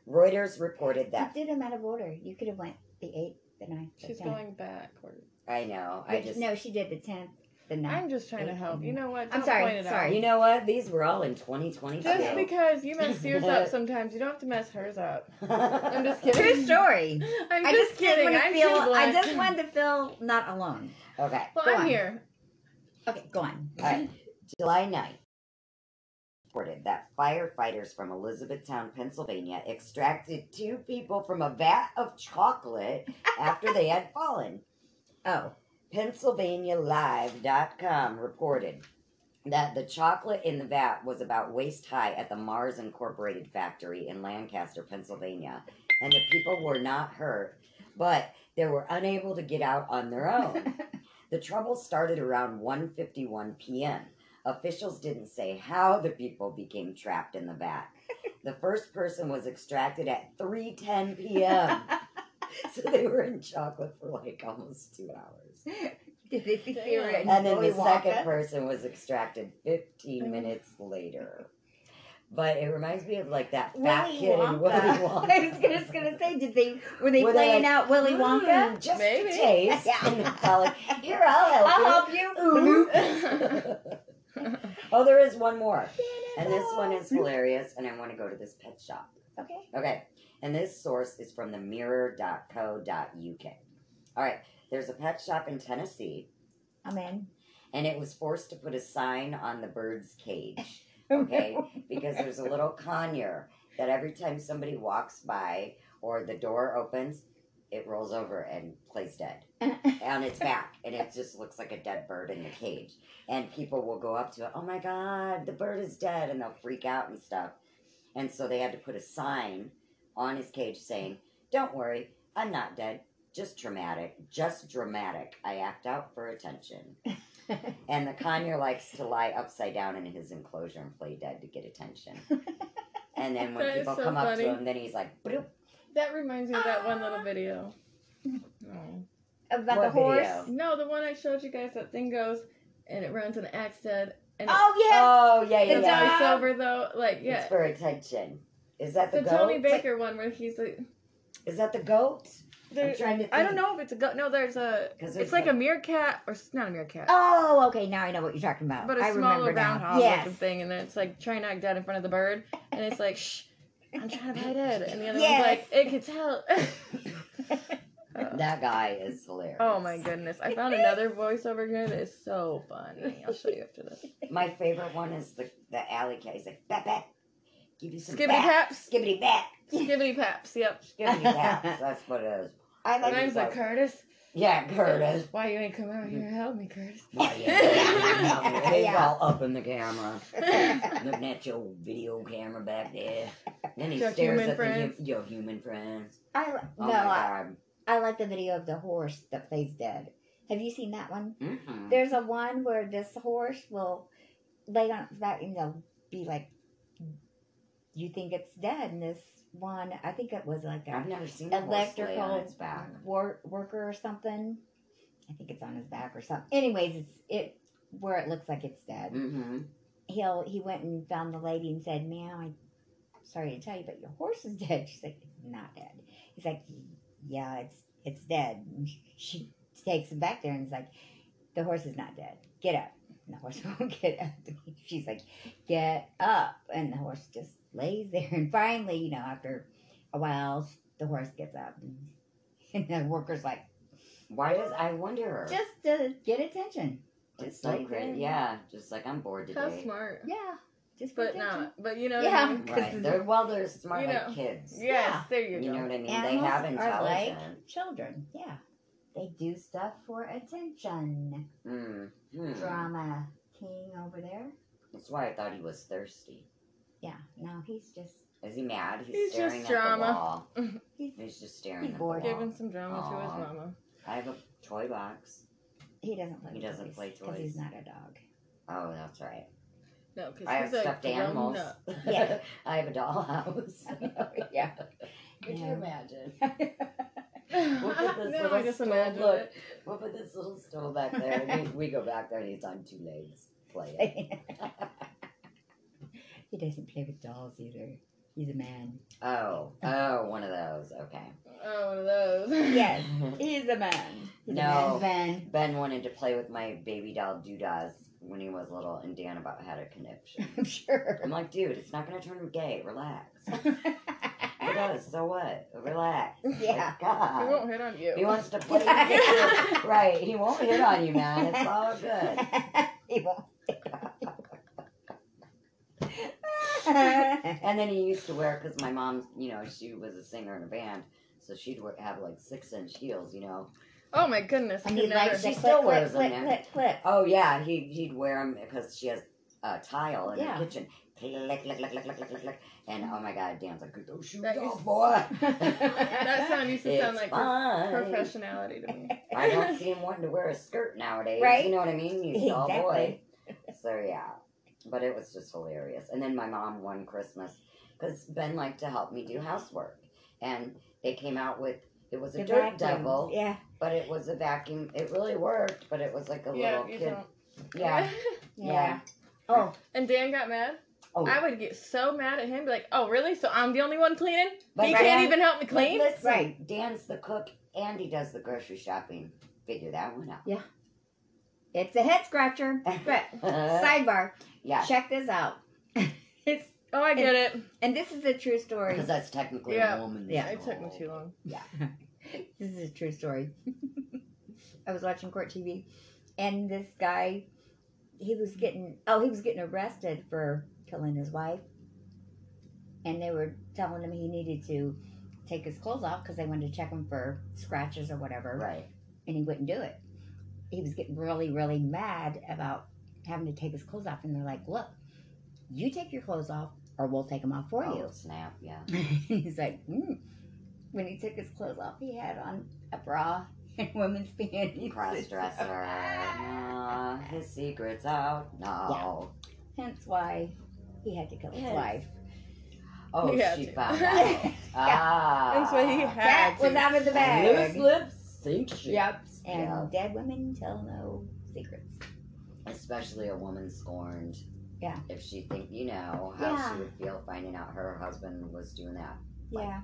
S1: Reuters reported
S3: You
S1: that...
S3: did them out of order. You could have went the 8th, the 9th, the
S2: She's
S3: 10th.
S2: going backward.
S1: I know.
S3: No, she did the 10th, the 9th.
S2: I'm just trying to help. You know what?
S3: I'm
S2: Don't
S3: sorry,
S2: point it
S3: sorry.
S1: You know what? These were all in 2022.
S2: Out. Just because you mess yours up sometimes, you don't have to mess hers up. I'm just kidding.
S3: True story.
S2: I'm
S3: I
S2: just
S3: just didn't
S2: kidding.
S3: want to
S2: I'm
S3: feel.
S2: too
S3: I
S2: blunt.
S3: just wanted to feel not alone.
S1: Okay.
S2: Well,
S3: Go
S2: I'm
S3: on.
S2: here.
S3: Okay, go on.
S1: All right. July 9th reported that firefighters from Elizabethtown, Pennsylvania extracted 2 people from a vat of chocolate after they had fallen.
S3: Oh,
S1: PennsylvaniaLive.com reported that the chocolate in the vat was about waist high at the Mars Incorporated factory in Lancaster, Pennsylvania, and the people were not hurt, but they were unable to get out on their own. The trouble started around 1:51 p.m. Officials didn't say how the people became trapped in the vat. The first person was extracted at 3:10 p.m. So they were in chocolate for like almost 2 hours.
S3: did they think they were in
S1: And then
S3: Willy
S1: the second
S3: Wonka?
S1: person was extracted 15 minutes later. But it reminds me of like that fat
S3: Willy
S1: kid in
S3: Wonka.
S1: Willy Wonka.
S3: I was just gonna say, were they
S1: Were they
S3: playing
S1: like,
S3: out Willy Wonka?
S1: Just
S2: Maybe.
S1: a taste.
S3: Yeah.
S1: And it's all like, here, I'll help you.
S3: I'll help you.
S1: Oh, there is one more. And this one is hilarious, and I want to go to this pet shop.
S3: Okay.
S1: Okay. And this source is from the mirror.co.uk. All right. There's a pet shop in Tennessee,
S3: I'm in.
S1: and it was forced to put a sign on the bird's cage. Okay. Because there's a little conure that every time somebody walks by or the door opens, it rolls over and plays dead on its back, and it just looks like a dead bird in the cage. And people will go up to it, oh my God, the bird is dead, and they'll freak out and stuff. And so they had to put a sign on his cage saying, don't worry, I'm not dead, just dramatic. I act out for attention. And the conure likes to lie upside down in his enclosure and play dead to get attention. And then when
S2: That is
S1: people
S2: so
S1: come up
S2: funny.
S1: to him, then he's like, bloop.
S2: That reminds me of that one little video. Oh.
S3: About
S1: What
S3: the horse.
S1: video?
S2: No, the one I showed you guys, that thing goes and it runs and acts dead. And
S3: Oh yes.
S1: Oh, yeah,
S2: the
S1: yeah.
S2: voiceover though, like, yeah.
S1: It's for attention. Is that the
S2: The
S1: goat?
S2: Tony Baker one where he's like,
S1: Is that the goat?
S2: there,
S1: I'm trying to think.
S2: I don't know if it's a goat. No, there's a.
S1: 'Cause
S2: It's like a meerkat, or not a meerkat,
S3: Oh, okay. Now I know what you're talking about.
S2: but
S3: I
S2: a smaller
S3: remember now.
S2: groundhog
S3: Yes.
S2: looking thing, and then it's like trying to act dead in front of the bird, and it's like, shh, I'm trying to play dead, and the other
S3: Yes.
S2: one's like, it can tell.
S1: That guy is hilarious.
S2: Oh my goodness! I found another voiceover here that is so funny. I'll show you after this.
S1: My favorite one is the alley cat. He's like, bat, bat. Give you some
S2: Skibbity
S1: bat.
S2: paps.
S1: Skibbity bat.
S2: Skibbity paps. Yep.
S1: Skibbity paps. That's what it is.
S3: I like.
S2: Mine's like Curtis.
S1: Yeah, Curtis.
S2: Why you ain't come out here and help me, Curtis?
S1: Why you He's
S3: Yeah.
S1: all up in the camera. Looking at your video camera back there. Then he
S2: Your
S1: stares
S2: human
S1: at
S2: friends.
S1: your human friends.
S3: No,
S1: Oh my God.
S3: I like the video of the horse that plays dead. Have you seen that one?
S1: Mm-hmm.
S3: There's a one where this horse will lay on its back and they'll be like, you think it's dead. And this one, I think it was like
S1: I've
S3: a
S1: never seen a horse lay on
S3: electrical
S1: its back.
S3: worker or something. I think it's on his back or something. Anyways, it's where it looks like it's dead.
S1: Mm-hmm.
S3: He went and found the lady and said, ma'am, I'm sorry to tell you, but your horse is dead. She's like, it's not dead. He's like, yeah, it's dead. And she takes him back there and is like, the horse is not dead. Get up. And the horse won't get up. She's like, get up. And the horse just lays there. And finally, after a while, the horse gets up. And the worker's like,
S1: I wonder.
S3: just to get attention.
S1: It's
S3: Just
S1: so
S3: lays there.
S1: great. Yeah, just like I'm bored today.
S2: How smart.
S3: Yeah. Just for
S2: But
S3: attention.
S2: not. But you know
S3: Yeah.
S2: what I mean?
S1: Right. They're smart
S2: You
S1: like
S2: know.
S1: kids.
S2: Yes,
S3: Yeah.
S2: there you
S1: You
S2: go.
S1: know what I mean?
S3: Animals
S1: They have
S3: are
S1: intelligence.
S3: like children. Yeah. They do stuff for attention.
S1: Mm-hmm.
S3: Drama king over there.
S1: That's why I thought he was thirsty.
S3: Yeah. No, he's just
S1: Is he mad?
S2: He's
S1: staring
S2: just
S1: at
S2: drama.
S1: the wall.
S3: he's
S1: He's just staring
S3: he's
S1: at
S3: bored.
S1: the wall.
S2: Giving some drama to his
S1: Aw.
S2: mama.
S1: I have a toy box.
S3: he doesn't play.
S1: He
S3: with
S1: doesn't
S3: toys
S1: play
S3: because
S1: toys.
S3: he's not a dog.
S1: Oh, that's right.
S2: No, because
S1: I have
S2: he's like
S1: stuffed
S2: grown
S1: animals.
S2: up.
S3: Yeah.
S1: I have a dollhouse.
S3: Yeah.
S1: Could you
S3: Yeah.
S1: imagine? We'll put this
S2: No,
S1: little
S2: I just
S1: stove.
S2: imagine
S1: Look,
S2: it.
S1: we'll put this little stove back there, and we go back there, and he's on 2 legs playing.
S3: He doesn't play with dolls either. He's a man.
S1: Oh, one of those. Okay.
S2: Oh, one of those.
S3: Yes, he's a man. He's
S1: No.
S3: a man's man.
S1: Ben wanted to play with my baby doll doodahs when he was little, and Dan about had a conniption.
S3: I'm sure.
S1: I'm like, dude, it's not going to turn him gay. Relax. It does. So what? Relax.
S3: Yeah.
S1: Like, God.
S2: He won't hit on you.
S1: He wants to play. Right. He won't hit on you, man. It's all good.
S3: He won't.
S1: And then he used to wear, because my mom, she was a singer in a band, so she'd have like 6-inch heels,
S2: Oh my goodness. I
S3: And
S2: could
S3: he
S2: never.
S3: likes
S1: She
S3: to
S1: still
S3: clip,
S1: wears
S3: clip,
S1: them
S3: clip, clip.
S1: Oh yeah, he'd wear them because she has a tile in
S3: Yeah.
S1: the kitchen. Click, click, click, click, click, click, click. And oh my God, Dan's like, get those shoes
S2: That
S1: off,
S2: used-
S1: boy.
S2: That sound used to sound
S1: It's
S2: like
S1: fine.
S2: professionality to me.
S1: I don't see him wanting to wear a skirt nowadays.
S3: Right.
S1: You know what I mean? He's all boy.
S3: Exactly.
S1: So yeah, but it was just hilarious. And then my mom one Christmas, because Ben liked to help me do housework, and they came out with, it was a
S3: The
S1: dirt
S3: vacuums,
S1: devil,
S3: Yeah.
S1: but it was a vacuum. It really worked, but it was like a
S2: Yeah,
S1: little
S2: you
S1: kid.
S2: don't.
S1: Yeah.
S3: Yeah. Oh,
S2: And Dan got mad.
S1: Oh.
S2: I would get so mad at him, be like, "Oh, really? So I'm the only one cleaning?
S1: But
S2: He
S1: Dan-
S2: can't even help me
S1: But
S2: clean."
S1: listen,
S3: Right.
S1: Dan's the cook and he does the grocery shopping. Figure that one out.
S3: it's a head scratcher. But sidebar.
S1: Yeah.
S3: Check this out. It's
S2: Oh, I get it.
S3: And this is a true story.
S1: Because that's technically
S2: Yeah.
S1: a woman.
S3: Yeah.
S2: It took me too long.
S3: Yeah. This is a true story. I was watching court TV, and this guy, he was getting arrested for killing his wife, and they were telling him he needed to take his clothes off because they wanted to check him for scratches or whatever,
S1: Right.
S3: and he wouldn't do it. He was getting really, really mad about having to take his clothes off, and they're like, "Look, you take your clothes off, or we'll take them off for you."
S1: Snap, yeah.
S3: He's like, When he took his clothes off, he had on a bra and women's panties.
S1: Cross-dresser. His secret's out. No.
S3: Hence why he had to kill his wife.
S1: Oh,
S2: He had
S1: she
S2: to.
S1: found out.
S2: That's what he had.
S3: Cat was out of the
S1: Loose
S3: bag.
S1: lips sink ships.
S3: Yep. And
S1: Yep.
S3: dead women tell no secrets.
S1: Especially a woman scorned.
S3: Yeah.
S1: If she think, how
S3: Yeah.
S1: she would feel finding out her husband was doing that. Like,
S3: Yeah.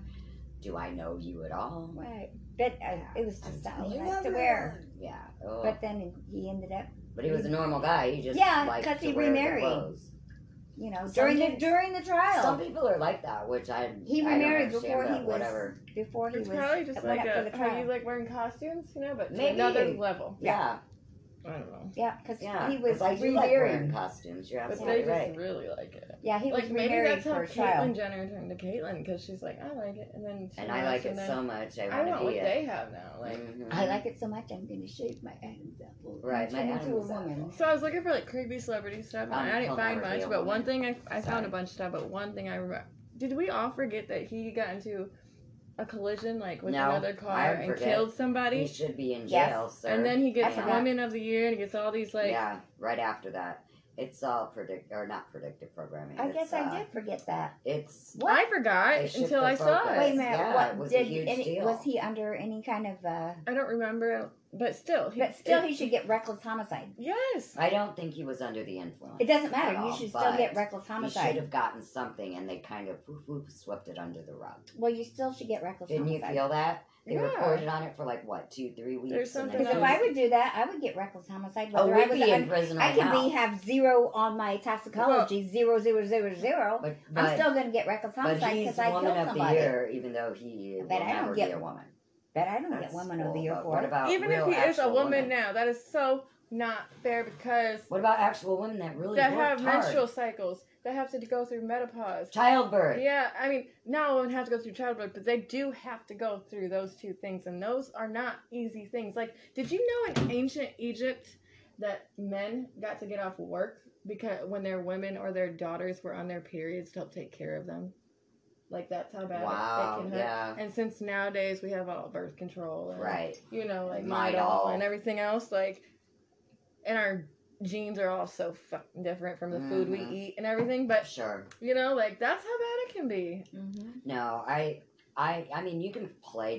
S1: do I know you at all?
S3: Right. But it was just something he liked to
S1: never-
S3: wear.
S1: Yeah. Ugh.
S3: But then he ended up,
S1: But he was a normal guy. He just
S3: Yeah,
S1: liked
S3: 'cause
S1: to
S3: he
S1: wear the
S3: remarried.
S1: clothes.
S3: during the
S1: Some
S3: trial.
S1: people are like that, which
S3: He
S1: I don't
S3: remarried
S1: understand,
S3: before
S1: but
S3: he was
S1: whatever.
S2: It's
S3: was
S2: probably just
S3: went
S2: like
S3: up for the
S2: how
S3: trial.
S2: you like wearing costumes, but to
S1: Maybe.
S2: another level.
S1: Yeah.
S2: I don't know.
S3: Yeah, because
S1: Yeah.
S3: he was
S1: 'cause I do like wearing
S3: remarried.
S1: costumes. You're
S2: But
S1: absolutely
S2: they just
S1: right.
S2: really like it.
S3: Yeah, he was
S2: Like maybe
S3: remarried
S2: that's how
S3: for a
S2: Caitlyn
S3: trial.
S2: Jenner turned to Caitlyn because she's like, I like it, and then
S1: And I like it so much. I
S2: I
S1: want
S2: want
S1: to
S2: what
S1: be it.
S2: they have now. Like,
S1: Mhm.
S3: I like it so much, I'm going to shave my Adam's apple.
S1: Right,
S3: and
S1: my
S3: turn into
S1: Adam's
S3: a woman.
S1: apple.
S2: so I was looking for like creepy celebrity stuff, and I
S1: He'll
S2: didn't find
S1: never be
S2: much.
S1: a
S2: But one
S1: woman.
S2: thing I found
S1: Sorry.
S2: a bunch of stuff. But one thing did we all forget that he got into a collision like with
S1: No,
S2: another
S1: I
S2: car and
S1: forget.
S2: killed
S1: He
S2: somebody?
S1: should be in
S3: Yes.
S1: jail, sir.
S2: And then he gets
S3: I forgot.
S2: Woman of the Year and he gets all these like.
S1: yeah, right after that. It's all not predictive programming.
S3: I
S1: It's,
S3: guess I did forget that.
S1: It's
S3: What?
S2: I forgot
S1: They shift
S2: until
S1: the
S2: I saw
S1: focus.
S2: it.
S3: Wait a minute.
S1: Yeah,
S3: what
S1: it was a
S3: did
S1: huge
S3: any,
S1: deal.
S3: was he under any kind of?
S2: I don't remember, but still,
S3: He should get reckless homicide.
S2: Yes.
S1: I don't think he was under the influence.
S3: It doesn't matter.
S1: at
S3: You
S1: all,
S3: should still
S1: but
S3: get reckless
S1: He should
S3: homicide.
S1: have gotten something, and they kind of swept it under the rug.
S3: Well, you still should get reckless
S1: Didn't you
S3: homicide.
S1: feel that? They
S2: Yeah.
S1: reported on it for like what, 2-3 weeks.
S2: There's
S1: and then
S2: something
S3: Because if
S2: else.
S3: I would do that, I would get reckless homicide.
S1: Oh,
S3: Whether
S1: we'd
S3: I was
S1: be in prison
S3: I
S1: right
S3: could
S1: now.
S3: have 0 on my toxicology, 0, 0, 0, 0.
S1: But
S3: I'm still going to get reckless
S1: but
S3: homicide
S1: he's
S3: because I
S1: Woman
S3: killed
S1: of the
S3: somebody.
S1: Year, even though he will
S3: bet I don't
S1: never
S3: get-
S1: be a woman.
S3: But I don't
S1: That's
S3: get woman of the
S1: cool,
S3: year
S1: but
S3: for
S1: what
S3: it.
S1: about
S2: Even if
S1: real
S2: he is a
S1: actual
S2: woman
S1: women?
S2: now, that is so not fair because
S1: What about actual women that really
S2: that
S1: worked
S2: have
S1: hard?
S2: menstrual cycles, that have to go through menopause.
S1: Childbirth.
S2: Yeah, I mean, not women have to go through childbirth, but they do have to go through those two things, and those are not easy things. Like, did you know in ancient Egypt that men got to get off work because when their women or their daughters were on their periods to help take care of them? Like, that's how bad
S1: Wow,
S2: it can hurt.
S1: yeah.
S2: And since nowadays we have all birth control and,
S1: Right.
S2: like
S1: Midol.
S2: Midol and everything else, like, and our genes are all so fucking different from the food we
S1: Mhm.
S2: eat and everything, but
S1: Sure.
S2: like, that's how bad it can be.
S3: Mm-hmm.
S1: No, I mean, you can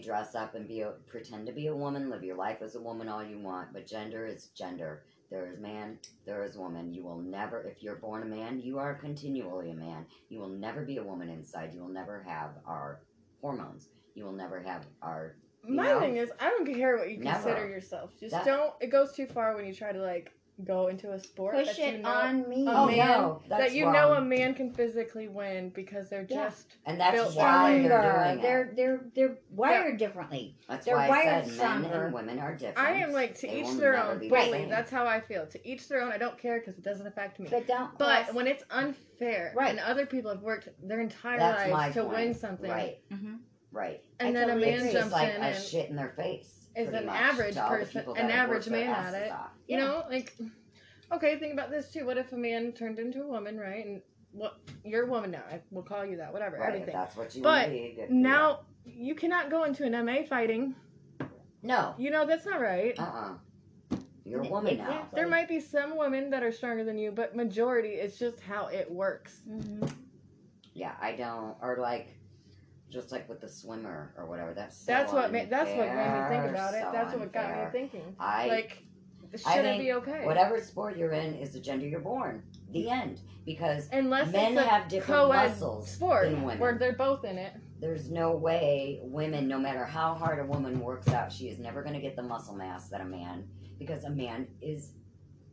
S1: dress up and pretend to be a woman, live your life as a woman all you want, but gender is gender. There is man, there is woman. You will never, if you're born a man, you are continually a man. You will never be a woman inside. You will never have our hormones. You will never have our,
S2: My thing is, I don't care what you
S1: Never.
S2: consider yourself. Just
S1: That-
S2: don't. It goes too far when you try to like go into a sport
S3: Push
S2: that
S3: it
S2: you know
S3: on me.
S2: a
S1: oh
S2: man-
S1: no, that's
S2: that you
S1: wrong.
S2: know a man can physically win because they're
S3: Yeah.
S2: just
S1: And that's
S2: built
S1: why
S2: stronger.
S1: they're doing it.
S3: They're wired differently.
S1: That's
S3: they're
S1: why I
S3: wired
S1: said
S3: stronger.
S1: men and women are different.
S2: I am like to
S1: They
S2: each
S1: will
S2: their
S1: never
S2: own.
S1: be the
S3: Right.
S1: same.
S2: That's how I feel. To each their own. I don't care because it doesn't affect me.
S3: But don't.
S2: But
S3: cross-
S2: when it's unfair,
S3: Right.
S2: and other people have worked their entire
S1: That's my
S2: lives to
S1: point.
S2: win something,
S1: Right,
S3: Mhm.
S1: right.
S2: and
S3: I
S2: then
S3: totally
S2: a man
S3: agree.
S1: It's
S2: jumps
S1: just like
S2: in
S1: a
S2: and
S1: shit in their face.
S2: is
S1: pretty
S2: an
S1: much,
S2: average
S1: to all the
S2: person,
S1: people
S2: an
S1: that have
S2: average
S1: worked their
S2: man at
S1: asses
S2: it.
S1: off.
S2: You know, like, okay, think about this too. What if a man turned into a woman, right? And what you're a woman now. We'll call you that. Whatever.
S1: Right, if
S2: everything.
S1: that's what you
S2: But
S1: want to be. Good for you.
S2: Now you cannot go into an MMA fighting.
S1: No.
S2: You know that's not right.
S1: You're a woman now.
S3: Exactly.
S2: There might be some women that are stronger than you, but majority, it's just how it works.
S3: Mhm.
S1: Yeah, I don't. Or like, just like with the swimmer or whatever. That's
S2: What made me think about it.
S1: so
S2: That's what got
S1: unfair.
S2: me thinking.
S1: I
S2: Like,
S1: I
S2: should it
S1: think
S2: be okay?
S1: whatever sport you're in is the gender you're born. The end. Because
S2: Unless
S1: men
S2: it's a
S1: have different
S2: co-ed
S1: muscles
S2: sport
S1: than women.
S2: where they're both in it.
S1: There's no way women, no matter how hard a woman works out, she is never going to get the muscle mass that a man, because a man is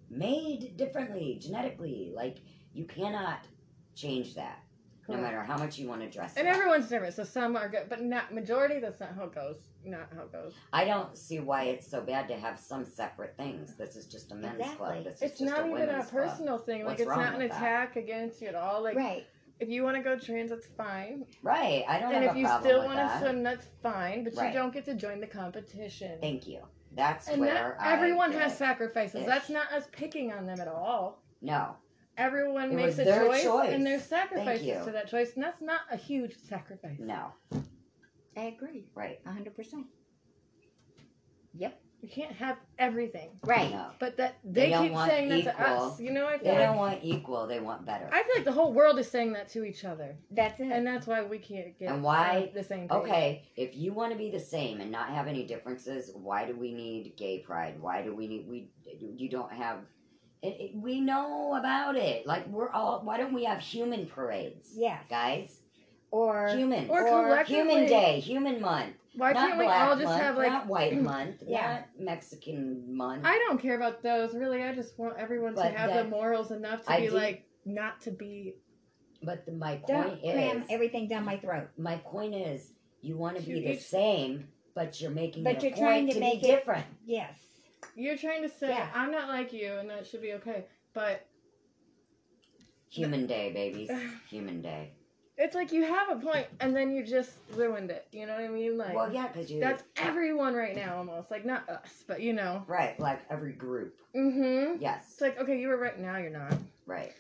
S1: made differently genetically. Like, you cannot change that. No matter how much you want to dress it
S2: And
S1: up.
S2: everyone's different, so some are good, but not majority. That's not how it goes. Not how it goes.
S1: I don't see why it's so bad to have some separate things. This is just a men's club. This is
S2: It's
S1: just
S2: not
S1: a
S2: even a
S1: women's club.
S2: personal thing. Like,
S1: What's
S2: it's
S1: wrong
S2: not an
S1: with that?
S2: attack against you at all. Like,
S3: Right.
S2: if you want to go trans, that's fine.
S1: Right. I don't
S2: And
S1: have
S2: if
S1: a
S2: you
S1: problem
S2: still
S1: with
S2: want to
S1: that.
S2: swim, that's fine. But
S1: Right.
S2: you don't get to join the competition.
S1: Thank you. That's
S2: And
S1: where
S2: everyone
S1: I
S2: has
S1: get
S2: sacrifices.
S1: ish.
S2: That's not us picking on them at all.
S1: No.
S2: Everyone
S1: It
S2: makes
S1: was
S2: a
S1: their
S2: choice,
S1: choice.
S2: and there's
S1: Thank
S2: sacrifices
S1: you.
S2: to that choice, and that's not a huge sacrifice.
S1: No.
S3: I agree.
S1: Right.
S3: 100%. Yep.
S2: You can't have everything.
S3: Right.
S1: No.
S2: But that
S1: They
S2: they
S1: don't
S2: keep
S1: want
S2: saying that to
S1: equal.
S2: us. You know, I
S1: They
S2: feel
S1: don't
S2: like
S1: want equal. They want better.
S2: I feel like the whole world is saying that to each other,
S3: That's it.
S2: and that's why we can't get
S1: And why-
S2: on the same page.
S1: Okay, if you want to be the same and not have any differences, why do we need gay pride? Why do we need you don't have we know about it. Like why don't we have human parades?
S3: Yes.
S1: Guys,
S3: Or
S1: human
S2: Or collectively,
S1: human day, human month.
S2: why
S1: not
S2: can't we
S1: black
S2: all just
S1: month,
S2: have like?
S1: not white month,
S3: Yeah.
S1: not Mexican month.
S2: I don't care about those. Really, I just want everyone to
S1: But
S2: have
S1: that-
S2: the morals enough to
S1: I
S2: be
S1: do-
S2: like not to be.
S1: But my
S3: don't
S1: point
S3: cram
S1: is,
S3: everything down my throat.
S1: my point is, you want to be
S2: You
S1: the
S2: each-
S1: same, but you're making
S3: But
S1: it a
S3: you're trying
S1: point
S3: to
S1: to
S3: make
S1: be
S3: it-
S1: different.
S3: Yes.
S2: You're trying to say
S3: Yeah.
S2: I'm not like you, and that should be okay. But
S1: Human day, babies. Human day.
S2: it's like you have a point, and then you just ruined it. You know what I mean? Like
S1: Well, yeah, because you.
S2: that's everyone right now, almost. Like not us, but you know.
S1: Right, like every group.
S2: Mm-hmm.
S1: Yes.
S2: It's like okay, you were right. Now you're not.
S1: Right.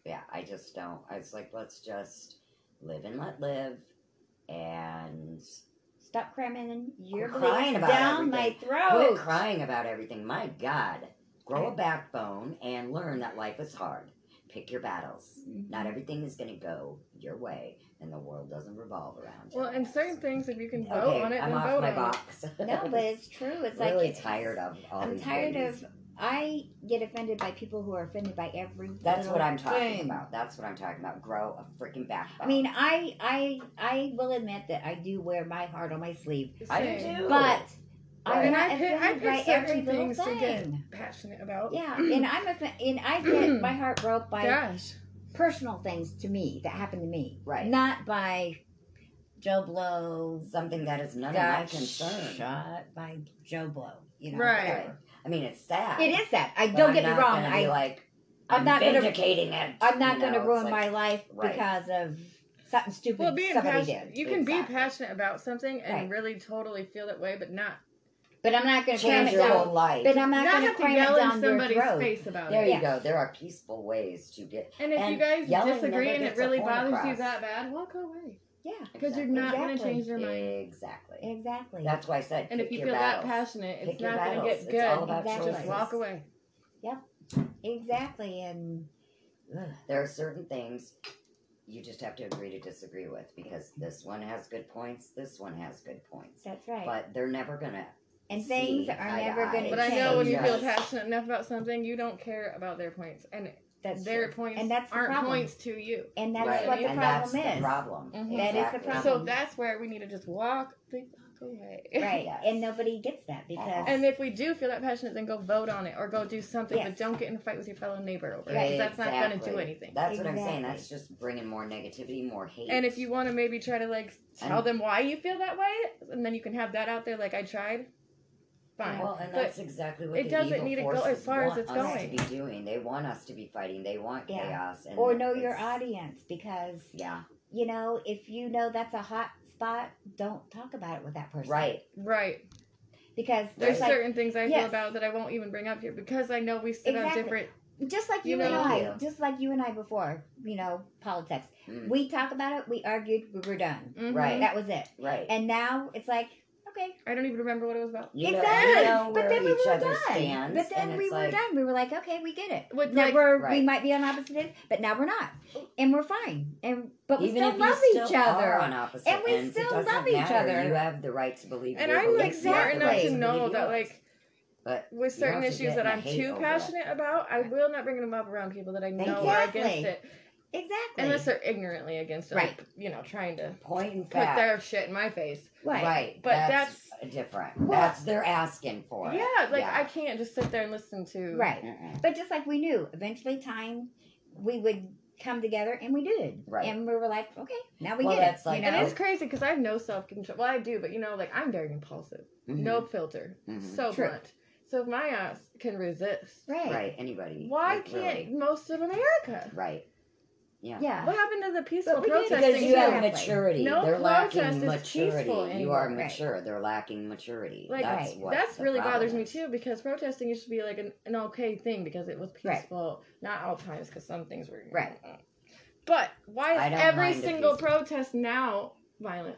S1: Yeah, I just don't. It's like, let's just live and let live. And
S3: Stop cramming your
S1: Quit crying
S3: beliefs
S1: about
S3: down my
S1: everything.
S3: throat.
S1: quit crying about everything. My God. Grow a backbone and learn that life is hard. Pick your battles.
S3: Mhm.
S1: Not everything is going to go your way, and the world doesn't revolve around you.
S2: Well, and certain things, if you can vote
S1: Okay,
S2: on it,
S1: I'm
S2: then
S1: off
S2: vote
S1: my
S2: on
S1: box.
S3: No, but it's true. It's
S1: really
S3: like
S1: tired of all
S3: I'm
S1: these
S3: tired
S1: babies.
S3: of. I get offended by people who are offended by every.
S1: That's what
S3: little
S1: I'm talking
S3: thing.
S1: about. That's what I'm talking about. Grow a freaking backbone.
S3: I mean, I will admit that I do wear my heart on my sleeve,
S2: it.
S1: I
S2: Same.
S1: do too.
S3: but I'm
S1: Right.
S2: And
S3: not
S2: I
S3: offended
S2: pick
S3: by
S2: certain
S3: every little
S2: things to get
S3: thing.
S2: passionate about.
S3: Yeah, and and I get my heart broke by
S2: Gosh.
S3: personal things to me that happen to me,
S1: Right.
S3: not by Joe Blow
S1: Something that is none of
S3: got
S1: my concern.
S3: shot by Joe Blow. You know,
S2: Right.
S3: whatever.
S1: I mean, it's sad.
S3: It is that. I
S1: but
S3: don't
S1: I'm
S3: get me
S1: not
S3: wrong.
S1: gonna be like, I'm
S3: I'm not gonna-
S1: vindicating it.
S3: I'm not
S1: you
S3: going to
S1: know,
S3: ruin
S1: it's
S3: my
S1: like,
S3: life
S1: right.
S3: because of something stupid
S2: Well, being
S3: somebody
S2: passionate,
S3: did.
S2: you can
S1: Exactly.
S2: be passionate about something and
S3: Right.
S2: really totally feel that way, but not
S3: But I'm not going to cram
S1: change
S3: it
S1: your whole
S3: down.
S1: life.
S3: But I'm not going to
S2: have to
S3: cram it
S2: yell in
S3: down your
S2: somebody's
S3: throat.
S2: face about
S1: There
S2: it.
S1: you
S3: Yes.
S1: go. There are peaceful ways to get.
S2: And if you
S1: And
S2: guys
S1: yelling
S2: disagree
S1: never
S2: and it
S1: gets a
S2: really
S1: point
S2: bothers you
S1: across.
S2: that bad, walk away.
S3: Yeah,
S2: Because you're not going to
S3: Exactly.
S2: change your mind.
S1: Exactly.
S3: exactly.
S1: That's why I said.
S2: And if
S1: pick
S2: you
S1: your
S2: feel
S1: battles.
S2: that passionate, it's
S1: Pick your
S2: not going to
S1: battles.
S2: get
S1: It's all
S2: good.
S1: about
S3: Exactly.
S2: Just
S1: choices.
S2: walk away.
S3: Exactly. And
S1: There are certain things you just have to agree to disagree with because this one has good points, this one has good points,
S3: that's right.
S1: but they're never gonna.
S3: And things
S1: see
S3: are
S1: eye to
S3: never
S1: eye.
S3: going to
S2: But
S3: change.
S2: I know when you feel
S1: Yes.
S2: passionate enough about something, you don't care about their points. And
S3: That's
S2: their
S3: true.
S2: points
S3: And that's the
S2: aren't
S3: problem.
S2: points to you.
S3: And that's
S1: Right,
S3: what the
S1: and
S3: problem
S1: that's
S3: is.
S1: the problem.
S2: Mhm.
S3: That is the
S1: Exactly.
S3: problem.
S2: So that's where we need to just walk the fuck away.
S3: Right.
S1: Yes.
S3: And nobody gets that because
S2: And if we do feel that passionate, then go vote on it or go do something,
S3: Yes.
S2: but don't get in a fight with your fellow neighbor over it.
S3: Right.
S2: 'Cause that's not going to do
S1: Exactly.
S2: anything.
S1: That's what I'm saying.
S3: Exactly.
S1: That's just bringing more negativity, more hate.
S2: And if you want to maybe try to like tell
S1: And-
S2: them why you feel that way, and then you can have that out there, like I tried. Fine.
S1: well, and
S2: But
S1: that's exactly what
S2: it
S1: the
S2: doesn't
S1: evil
S2: need to go
S1: forces
S2: as far as
S1: want
S2: it's
S1: us
S2: going.
S1: to be doing. They want us to be fighting. They want
S3: Yeah.
S1: chaos. And
S3: or know your
S1: it's-
S3: audience because
S1: Yeah.
S3: you know if you know that's a hot spot, don't talk about it with that person.
S1: Right.
S2: right.
S3: Because
S2: There's
S3: there's like
S2: certain things I
S3: Yes.
S2: feel about that I won't even bring up here because I know we still have
S3: Exactly.
S2: different.
S3: just like
S2: You
S3: you and
S2: know-
S3: I,
S1: Yeah.
S3: just like you and I before, you know, politics.
S1: Mm.
S3: We talk about it, we argued, we were done.
S2: Mhm.
S1: Right.
S3: That was it.
S1: Right.
S3: And now it's like, okay,
S2: I don't even remember what it was about.
S1: You know,
S3: exactly.
S1: you know
S3: but
S1: where
S3: then we
S1: each
S3: were
S1: other
S3: done.
S1: stands.
S3: But then
S1: and
S3: we
S1: it's
S3: were
S1: like,
S3: done. We were like, okay, we get it.
S2: With,
S3: Now
S2: like-
S3: we
S1: Right.
S3: might be on opposite ends, but now we're not, and we're fine. But we
S1: Even
S3: still
S1: if
S3: love
S1: you
S3: each
S1: still
S3: other.
S1: are on opposite
S3: And we
S1: ends,
S3: still
S1: it doesn't
S3: love each
S1: matter.
S3: other.
S1: You have the right to believe
S2: And
S1: your
S2: I'm like
S1: beliefs. You have
S2: smart
S1: the
S2: enough
S1: right
S2: to
S1: believe
S2: know that
S1: yours.
S2: like
S1: But
S2: with
S1: you
S2: certain
S1: don't have to
S2: issues
S1: get
S2: that
S1: in a
S2: I'm
S1: hate
S2: too
S1: over
S2: passionate about, I will not bring them up around people that I know are
S3: Exactly.
S2: against it.
S3: Exactly.
S2: Unless they're ignorantly against it.
S3: Right.
S2: Like, you know, trying to
S1: Point in
S2: put
S1: fact.
S2: their shit in my face.
S1: Right.
S2: But
S1: that's different.
S3: Well-
S1: That's they're asking for it.
S2: Yeah, like
S1: Yeah.
S2: I can't just sit there and listen to
S3: Right.
S1: Mm-mm.
S3: But just like we knew, eventually time, we would come together, and we did.
S1: Right.
S3: And we were like, okay, now we
S1: Well,
S3: get
S1: that's
S3: it.
S1: like-
S3: You know?
S2: And it's crazy because I have no self-control. Well, I do, but like I'm very impulsive.
S1: Mhm.
S2: No filter.
S1: Mhm.
S2: So
S3: True.
S2: blunt. So if my ass can resist,
S1: Right, anybody.
S2: why
S1: like,
S2: can't
S1: really.
S2: most of America?
S1: Right. Yeah.
S3: Yeah.
S2: What happened to the peaceful
S3: But we did,
S2: protesting?
S1: Because you have
S3: Exactly.
S1: maturity.
S2: No
S1: They're
S2: protest
S1: lacking
S2: is peaceful
S1: maturity. You are
S2: anymore.
S1: mature. They're lacking maturity.
S2: Like,
S1: That's
S3: right.
S1: what
S2: That's
S1: the
S2: really
S1: problem
S2: bothers me
S1: is.
S2: too, because protesting used to be like an okay thing because it was
S3: Right.
S2: peaceful. Not all times, because some things were
S3: Right.
S2: But why
S1: I
S2: is
S1: don't
S2: every
S1: mind a
S2: single
S1: peaceful-
S2: protest now violent?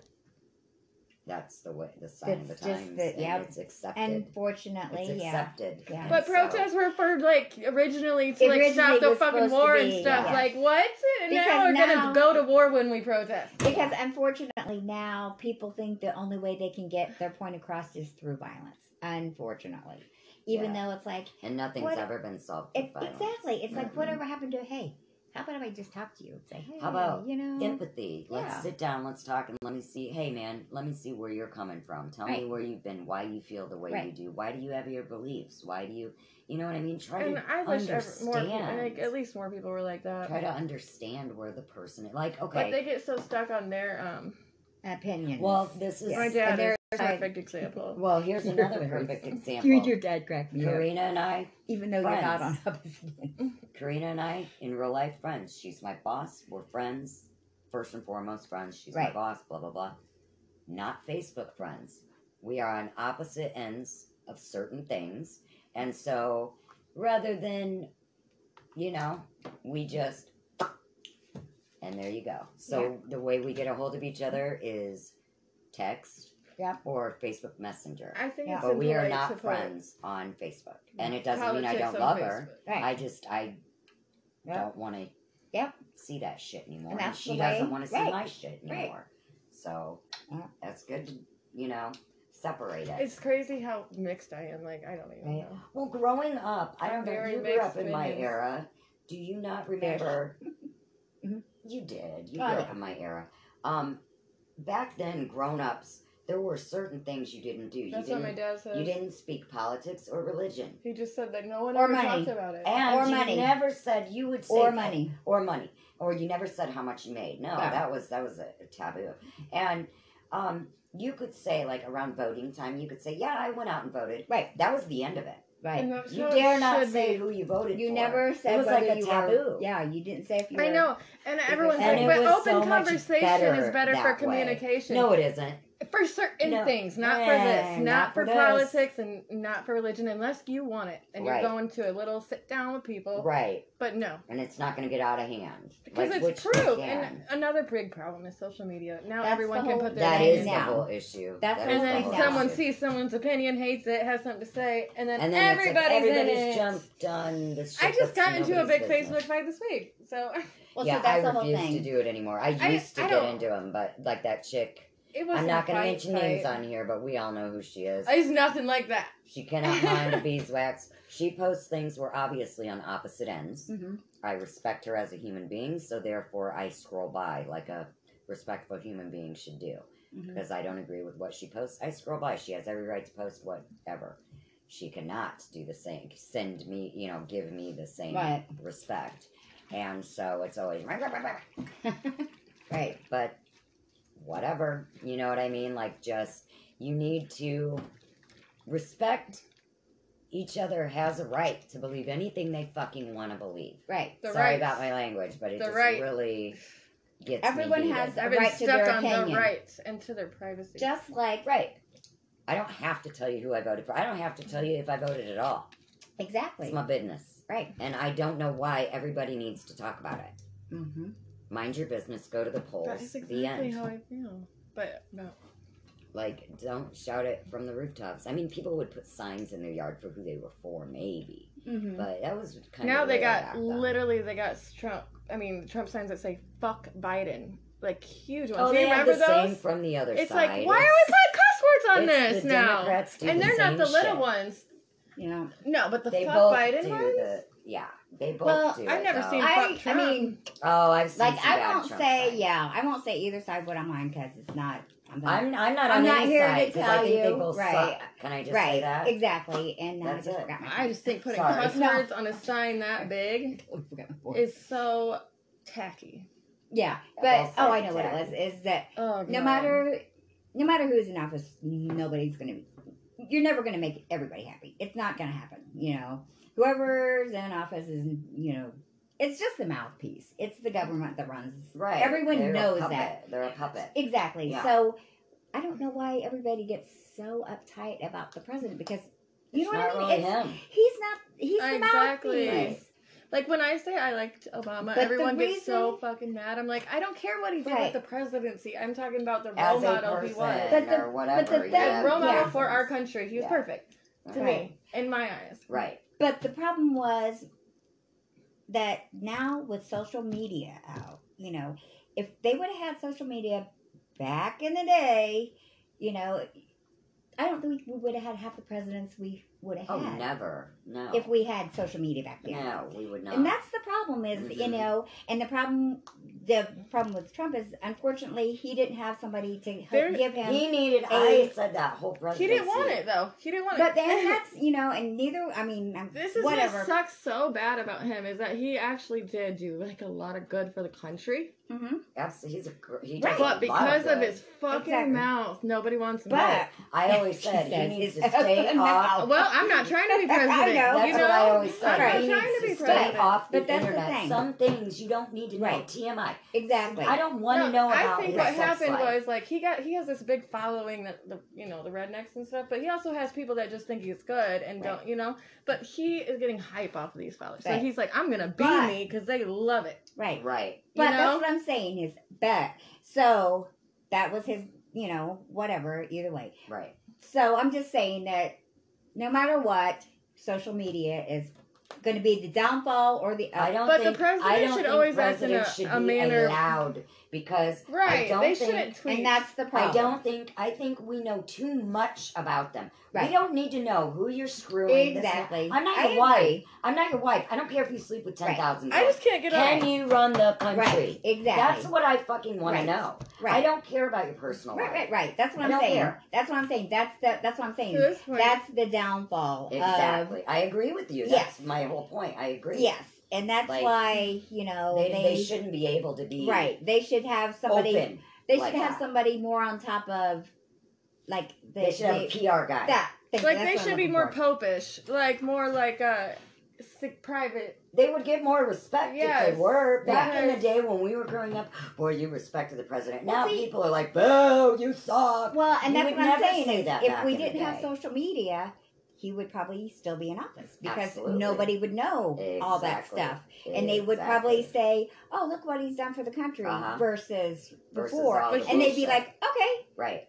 S1: That's the way, the sign of the
S3: It's just
S1: times.
S3: that,
S1: and
S3: yeah.
S1: it's accepted.
S3: Unfortunately,
S1: It's
S3: yeah.
S1: accepted.
S3: Yeah.
S1: And
S2: But
S1: so-
S2: protests were for like originally to like
S3: Originally
S2: stop the
S3: was
S2: fucking
S3: supposed to
S2: war
S3: be,
S2: and stuff.
S3: yeah.
S2: Like what? And now
S3: Because
S2: we're
S3: now-
S2: gonna go to war when we protest.
S3: Because unfortunately now people think the only way they can get their point across is through violence. Unfortunately. Even
S1: Yeah.
S3: though it's like,
S1: And nothing's
S3: What-
S1: ever been solved with violence.
S3: exactly. It's like,
S1: Mhm.
S3: whatever happened to, hey, how about if I just talk to you and say, hey,
S1: How about
S3: you know,
S1: Empathy. Let's
S3: Yeah.
S1: sit down, let's talk, and let me see, hey man, let me see where you're coming from. Tell me
S3: Right.
S1: where you've been, why you feel the way
S3: Right.
S1: you do. Why do you have your beliefs? Why do you know what I mean? Try
S2: And
S1: to
S2: I wish
S1: understand.
S2: more people, like at least more people were like that.
S1: Try to understand where the person is. Like,
S2: But
S1: okay,
S2: they get so stuck on their
S3: opinions.
S1: well, this is...
S2: My dad
S3: And
S2: is a
S3: they're-
S2: perfect example.
S1: Well, here's another
S3: Yours.
S1: perfect example.
S3: You and your dad cracked me up.
S1: Karina and I,
S3: Even though you're not on
S1: friends.
S3: opposite ends.
S1: Karina and I, in real life, friends. She's my boss. We're friends. First and foremost, friends. She's my
S3: Right.
S1: boss, blah, blah, blah. Not Facebook friends. We are on opposite ends of certain things. And so, rather than, we just... And there you go. So, the way we get a hold of each other is text
S3: Yep.
S1: or Facebook Messenger.
S2: I think
S3: Yeah.
S2: it's
S1: But we are
S2: impolite to
S1: not
S2: put
S1: friends on Facebook. And it doesn't mean I
S2: politics
S1: don't
S2: on
S1: love her.
S2: Facebook.
S3: Right.
S1: I
S3: Yep.
S1: don't want to
S3: Yep.
S1: see that shit anymore.
S3: And that's
S1: she
S3: the
S1: doesn't
S3: way-
S1: want to see
S3: right.
S1: my shit anymore. So
S3: Yeah.
S1: that's good to, separate it.
S2: It's crazy how mixed I am. Like I don't even
S3: Right.
S2: know.
S1: Well, growing up, I
S2: I'm
S1: don't know.
S2: very
S1: You grew up
S2: mixed
S1: in my
S2: opinions.
S1: era. Do you not remember?
S3: Mhm.
S1: You did. You
S3: Oh,
S1: grew up
S3: yeah.
S1: in my era. Back then, grown-ups, there were certain things you didn't do.
S2: That's
S1: you
S2: what my
S1: didn't.
S2: dad says.
S1: You didn't speak politics or religion.
S2: He just said that no one
S3: Or
S2: ever
S3: money.
S2: talked about it.
S1: And
S3: Or
S1: you
S3: money.
S1: never said you would say
S3: Or money.
S1: or money, or you never said how much you made. No,
S3: Yeah.
S1: that was a taboo. And you could say, like, around voting time, you could say, yeah, I went out and voted.
S3: Right.
S1: That was the end of it.
S3: Right.
S2: And that's
S1: You
S2: how it
S1: dare not
S2: should
S1: say
S2: be.
S1: who you voted
S3: You
S1: for.
S3: never said
S1: It was
S3: whether
S1: like a
S3: you
S1: taboo.
S3: were. Yeah, you didn't say if you were.
S2: I know, and everyone's
S3: And
S2: like,
S1: it
S2: but
S1: was
S2: open
S1: so much
S2: conversation is better
S1: that
S2: for
S1: way.
S2: communication.
S1: No, it isn't.
S2: For certain
S1: No.
S2: things, not for this,
S1: Not
S2: not for
S1: for this.
S2: politics, and not for religion, unless you want it and
S1: Right.
S2: you're going to a little sit down with people.
S1: Right.
S2: But no,
S1: And it's not going to get out of hand.
S2: because
S1: Like,
S2: it's
S1: which
S2: true.
S1: can.
S2: And another big problem is social media. Now
S3: That's
S2: everyone
S3: the
S2: can
S3: whole-
S2: put their
S1: That
S2: name
S1: is
S2: in.
S1: the
S3: now.
S1: whole issue.
S3: That's
S1: That
S3: the
S1: is
S2: And then
S3: whole
S2: someone
S1: issue.
S2: sees someone's opinion, hates it, has something to say, and then,
S1: And then it's like
S2: everybody's in
S1: everybody's
S2: it.
S1: jumped on this shit.
S2: I just
S1: that's
S2: got into a
S1: nobody's
S2: big
S1: business.
S2: Facebook fight this week, so
S3: Well,
S1: Yeah,
S3: so that's
S1: I
S3: the whole
S1: refuse
S3: thing.
S1: to do it anymore. I used to
S2: I
S1: get
S2: don't-
S1: into them, but like that chick.
S2: it was
S1: I'm
S2: a
S1: not going to
S2: fight
S1: mention names
S2: fight.
S1: on here, but we all know who she is.
S2: It's nothing like that.
S1: She cannot mind a beeswax. She posts things we're obviously on opposite ends.
S3: Mm-hmm.
S1: I respect her as a human being, so therefore I scroll by like a respectful human being should do.
S3: Mm-hmm.
S1: Because I don't agree with what she posts, I scroll by. She has every right to post whatever. She cannot do the same. Send me, give me the same
S3: Right.
S1: respect. And so it's always
S3: Right.
S1: but whatever, you know what I mean? Like, just, you need to respect each other has a right to believe anything they fucking want to believe.
S3: Right.
S2: The
S1: Sorry
S2: rights.
S1: about my language, but it
S2: The
S1: just
S2: right.
S1: really gets
S3: Everyone
S1: me
S3: has
S1: heated.
S2: I've been
S3: right to
S2: stuck
S3: their
S2: on the
S3: opinion.
S2: rights and to their privacy.
S3: Just like
S1: Right. I don't have to tell you who I voted for. I don't have to tell you if I voted at all.
S3: exactly.
S1: It's my business.
S3: Right.
S1: And I don't know why everybody needs to talk about it.
S3: Mm-hmm.
S1: Mind your business, go to the polls.
S2: That is
S1: The
S2: exactly
S1: end.
S2: how I feel. But no.
S1: Like, don't shout it from the rooftops. I mean, people would put signs in their yard for who they were for, maybe.
S3: Mm-hmm.
S1: But that was kind of
S2: Now they
S1: back
S2: got
S1: then.
S2: they got Trump signs that say "fuck Biden," like huge ones.
S1: Oh,
S2: Do you
S1: they have
S2: remember
S1: the
S2: those?
S1: same from the other
S2: It's
S1: side.
S2: like, why are we putting cuss words on
S1: it's
S2: this
S1: the
S2: now?
S1: Democrats do
S2: And
S1: the
S2: they're not
S1: same
S2: the little
S1: shit.
S2: ones.
S3: Yeah.
S2: No, but the
S1: They
S2: fuck
S1: both
S2: Biden
S1: do
S2: ones.
S1: they both
S3: Well,
S1: do
S2: I've
S1: it,
S2: never
S1: though.
S2: seen-
S3: I
S2: Fuck Trump.
S3: mean,
S1: Oh, I've seen
S3: like
S1: some
S3: I
S1: bad
S3: won't
S1: Trump
S3: say
S1: signs.
S3: I won't say either side what I'm on because it's not. I'm
S1: I'm not
S3: I'm
S1: on
S3: not
S1: any
S3: here to
S1: side, 'cause I
S3: tell
S1: think they
S3: you,
S1: both
S3: right.
S1: suck. Can I just
S3: right.
S1: say that?
S3: Exactly. And I
S1: That's
S3: just
S1: it.
S3: forgot my.
S2: I just think putting
S1: Sorry.
S2: cuss
S3: No.
S2: words on a sign that big
S3: Totally forgot my point.
S2: is so tacky.
S3: Yeah,
S1: Both
S3: but I
S1: sides
S3: know what it
S1: tacky.
S3: was. Is that
S2: Oh,
S3: no matter who's in office, nobody's gonna. You're never gonna make everybody happy. It's not gonna happen. Whoever's in office is, it's just the mouthpiece. It's the government that runs.
S1: Right.
S3: Everyone
S1: They're
S3: knows
S1: a puppet.
S3: that.
S1: They're a puppet.
S3: Exactly.
S1: Yeah.
S3: So I don't know why everybody gets so uptight about the president because you
S1: It's
S3: know
S1: not
S3: what I mean.
S1: really him.
S3: He's not. He's the
S2: Exactly.
S3: mouthpiece.
S2: Like when I say I liked Obama,
S3: But
S2: everyone
S3: the
S2: gets so
S3: reason-
S2: fucking mad. I'm like, I don't care what he did
S3: Right.
S2: with the presidency. I'm talking about the
S1: As
S2: role
S1: a
S2: model he
S1: person
S2: was.
S3: But the-
S1: or whatever.
S3: but the
S1: yeah,
S2: The role model
S3: Yeah.
S2: for our country. He was
S1: Yeah.
S2: perfect to
S3: Right.
S2: me, in my eyes.
S1: Right.
S3: But the problem was that now with social media out, if they would have had social media back in the day, I don't think we would have had half the presidents we would have
S1: Oh,
S3: had
S1: never. No.
S3: if we had social media back then.
S1: No, we would not.
S3: And that's the problem is,
S1: Mhm.
S3: and the problem with Trump is, unfortunately, he didn't have somebody to
S2: There-
S3: give him.
S1: He needed, I said that whole presidency.
S2: He didn't want it though. He didn't want
S3: But
S2: it.
S3: then that's, and neither, I mean,
S2: This is
S3: whatever.
S2: what sucks so bad about him is that he actually did do like a lot of good for the country,
S3: hmm
S1: Absolutely. He
S3: Right.
S1: does
S2: but
S1: a lot
S2: because of
S1: good.
S2: his fucking
S3: Exactly.
S2: mouth, nobody wants him.
S3: But
S1: I always
S3: She
S1: said he
S3: says
S1: needs to
S3: it's
S1: stay
S3: open
S1: off.
S3: mouth.
S2: Well, I'm not trying to be president.
S3: I know.
S1: That's
S2: you know?
S1: what I always said.
S2: I'm not
S1: He
S2: trying
S1: needs
S2: to be
S1: stay
S2: president.
S1: off the
S3: But that's the
S1: internet.
S3: thing.
S1: Some things you don't need to know.
S3: Right.
S1: TMI.
S3: exactly.
S1: I don't want to
S2: No,
S1: know about
S2: I think
S1: his
S2: what
S1: sex
S2: happened
S1: life.
S2: was like he has this big following that the rednecks and stuff, but he also has people that just think he's good and
S3: Right.
S2: don't. But he is getting hype off of these followers, so
S3: Right.
S2: he's like, I'm gonna be
S3: But-
S2: me because they love it.
S3: Right.
S1: Right.
S3: But
S2: You know?
S3: that's what I'm saying is, so that was his, whatever, either way.
S1: Right.
S3: So I'm just saying that no matter what, social media is going to be the downfall or the
S1: I don't
S2: But the
S1: think
S2: president
S1: I don't
S2: should
S1: think
S2: always act in
S1: presidents should
S2: a
S1: be
S2: manner.
S1: allowed because
S2: Right?
S1: I don't
S2: They
S1: think
S2: shouldn't tweet.
S3: and that's the
S1: I
S3: problem.
S1: think we know too much about them.
S3: Right.
S1: We don't need to know who you're screwing. this and that.
S3: Exactly.
S1: I'm not
S3: I
S1: your wife.
S3: agree.
S1: I'm not your wife. I don't care if you sleep with 10,000
S2: I
S1: girls.
S2: just can't get
S1: Can
S2: over.
S1: you run the country?
S3: Right. Exactly.
S1: That's what I fucking want
S3: Right.
S1: to know.
S3: right.
S1: I don't care about your personal life.
S3: Right. That's what
S1: I
S3: I'm
S1: don't
S3: saying.
S1: care.
S3: That's what I'm saying. That's what I'm saying.
S2: To this point,
S3: That's the downfall.
S1: Exactly. I agree with you.
S3: Yes.
S1: That's my whole point. I agree.
S3: Yes. And that's
S1: Like,
S3: why,
S1: They shouldn't be able to be
S3: right. They should have somebody.
S1: open.
S3: They should
S1: like
S3: have
S1: that.
S3: somebody more on top of, like
S1: They should have a PR guy.
S3: that. Thank you,
S2: like
S3: that's
S2: they
S3: what I'm
S2: should be
S3: looking
S2: more
S3: for.
S2: popish, like more like a private.
S1: They would get more respect if
S2: Yes.
S1: they were. Back in the
S2: Yes.
S1: day when we were growing up, boy, you respected the president.
S3: Well,
S1: Now
S3: see-
S1: people are like, boo, you suck.
S3: Well, and
S1: You
S3: that's
S1: would
S3: what I'm
S1: never
S3: saying
S1: say
S3: is
S1: that
S3: if
S1: back
S3: we
S1: in the
S3: didn't have
S1: day.
S3: social media, he would probably still be in office because
S1: Absolutely.
S3: nobody would know all that
S1: Exactly.
S3: stuff. And they would probably
S1: Exactly.
S3: say, "Oh, look what he's done for the country,"
S1: Uh-huh.
S3: versus
S1: Versus
S3: before,
S1: all the
S3: and they'd be
S1: bullshit.
S3: like, "Okay,
S1: Right.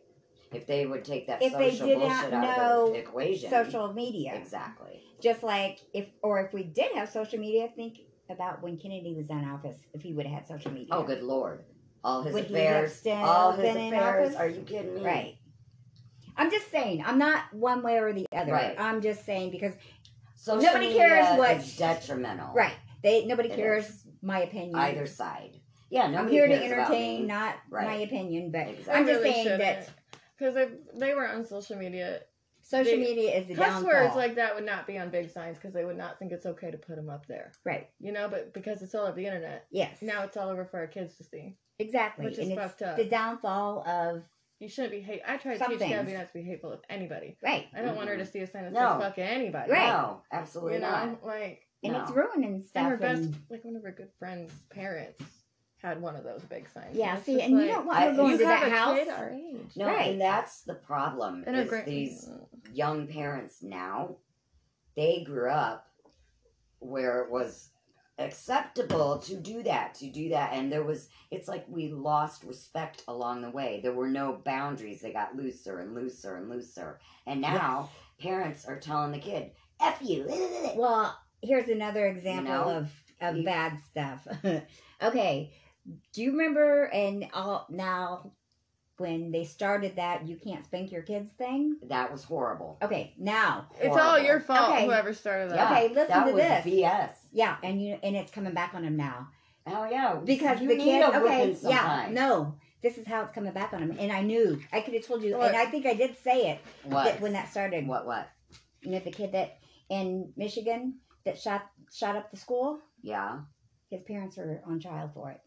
S1: If they would take that
S3: If they
S1: social
S3: did not
S1: bullshit out
S3: know
S1: of the equation.
S3: social media."
S1: Exactly.
S3: Just like if we did have social media, think about when Kennedy was in office. If he would have had social media,
S1: Oh, good Lord. All his
S3: Would he have
S1: affairs.
S3: still
S1: All his
S3: been in
S1: affairs.
S3: office?
S1: Are you kidding me?
S3: right? I'm just saying. I'm not one way or the other.
S1: Right.
S3: I'm just saying because
S1: Social
S3: Nobody
S1: media
S3: cares what-
S1: is detrimental.
S3: right, nobody
S1: It
S3: cares my opinion.
S1: Either side. Yeah, nobody
S3: I'm here to
S1: cares about
S3: entertain,
S1: me.
S3: not
S1: Right.
S3: my opinion. But
S1: Exactly.
S3: I'm just
S2: really
S3: saying that
S2: because if they were on social media,
S3: social
S2: They-
S3: media is the
S2: cuss
S3: downfall.
S2: words like that would not be on big signs because they would not think it's okay to put them up there.
S3: right.
S2: But because it's all over the internet,
S3: Yes.
S2: now it's all over for our kids to see.
S3: Exactly.
S2: Which is
S3: and
S2: fucked
S3: it's
S2: up.
S3: the downfall of
S2: You shouldn't be hate. I try to
S3: Some
S2: teach
S3: things.
S2: Shelby not to be hateful of anybody.
S3: right.
S2: I don't want her to see a sign that
S1: No.
S2: says fuck anybody.
S3: Right.
S1: No, absolutely
S2: You know,
S1: not.
S2: like
S3: And
S1: No.
S3: it's ruining stuff.
S2: and her best,
S3: and-
S2: like one of her good friends' parents had one of those big signs.
S3: yeah.
S2: it's
S3: See,
S2: just
S3: and you
S2: like,
S3: don't want her
S1: I-
S3: going
S2: you
S3: to
S2: have
S3: that
S2: a
S3: house.
S2: kid our age.
S1: No,
S3: Right.
S1: and that's the problem.
S2: And a
S1: Is
S2: great
S1: these young parents now, they grew up where it was acceptable to do that, and it's like we lost respect along the way. There were no boundaries. They got looser and looser and looser. And now parents are telling the kid, F you.
S3: Well, here's another example
S1: know?
S3: of
S1: You-
S3: bad stuff. Okay, do you remember? And now, when they started that "you can't spank your kids" thing.
S1: That was horrible.
S3: Okay, now,
S2: It's all your fault.
S3: Okay.
S2: Whoever started that.
S1: Yeah,
S3: Okay, listen
S1: that
S3: to
S1: was
S3: this.
S1: BS.
S3: yeah, and it's coming back on them now
S1: Oh yeah,
S3: because
S1: you
S3: the
S1: need
S3: kid.
S1: a
S3: Okay,
S1: whipping
S3: yeah,
S1: sometimes.
S3: no, this is how it's coming back on them, and I knew I could have told you,
S2: What?
S3: and I think I did say it
S1: What?
S3: when that started.
S1: What?
S3: You know, the kid that in Michigan that shot up the school.
S1: Yeah.
S3: His parents are on trial for it.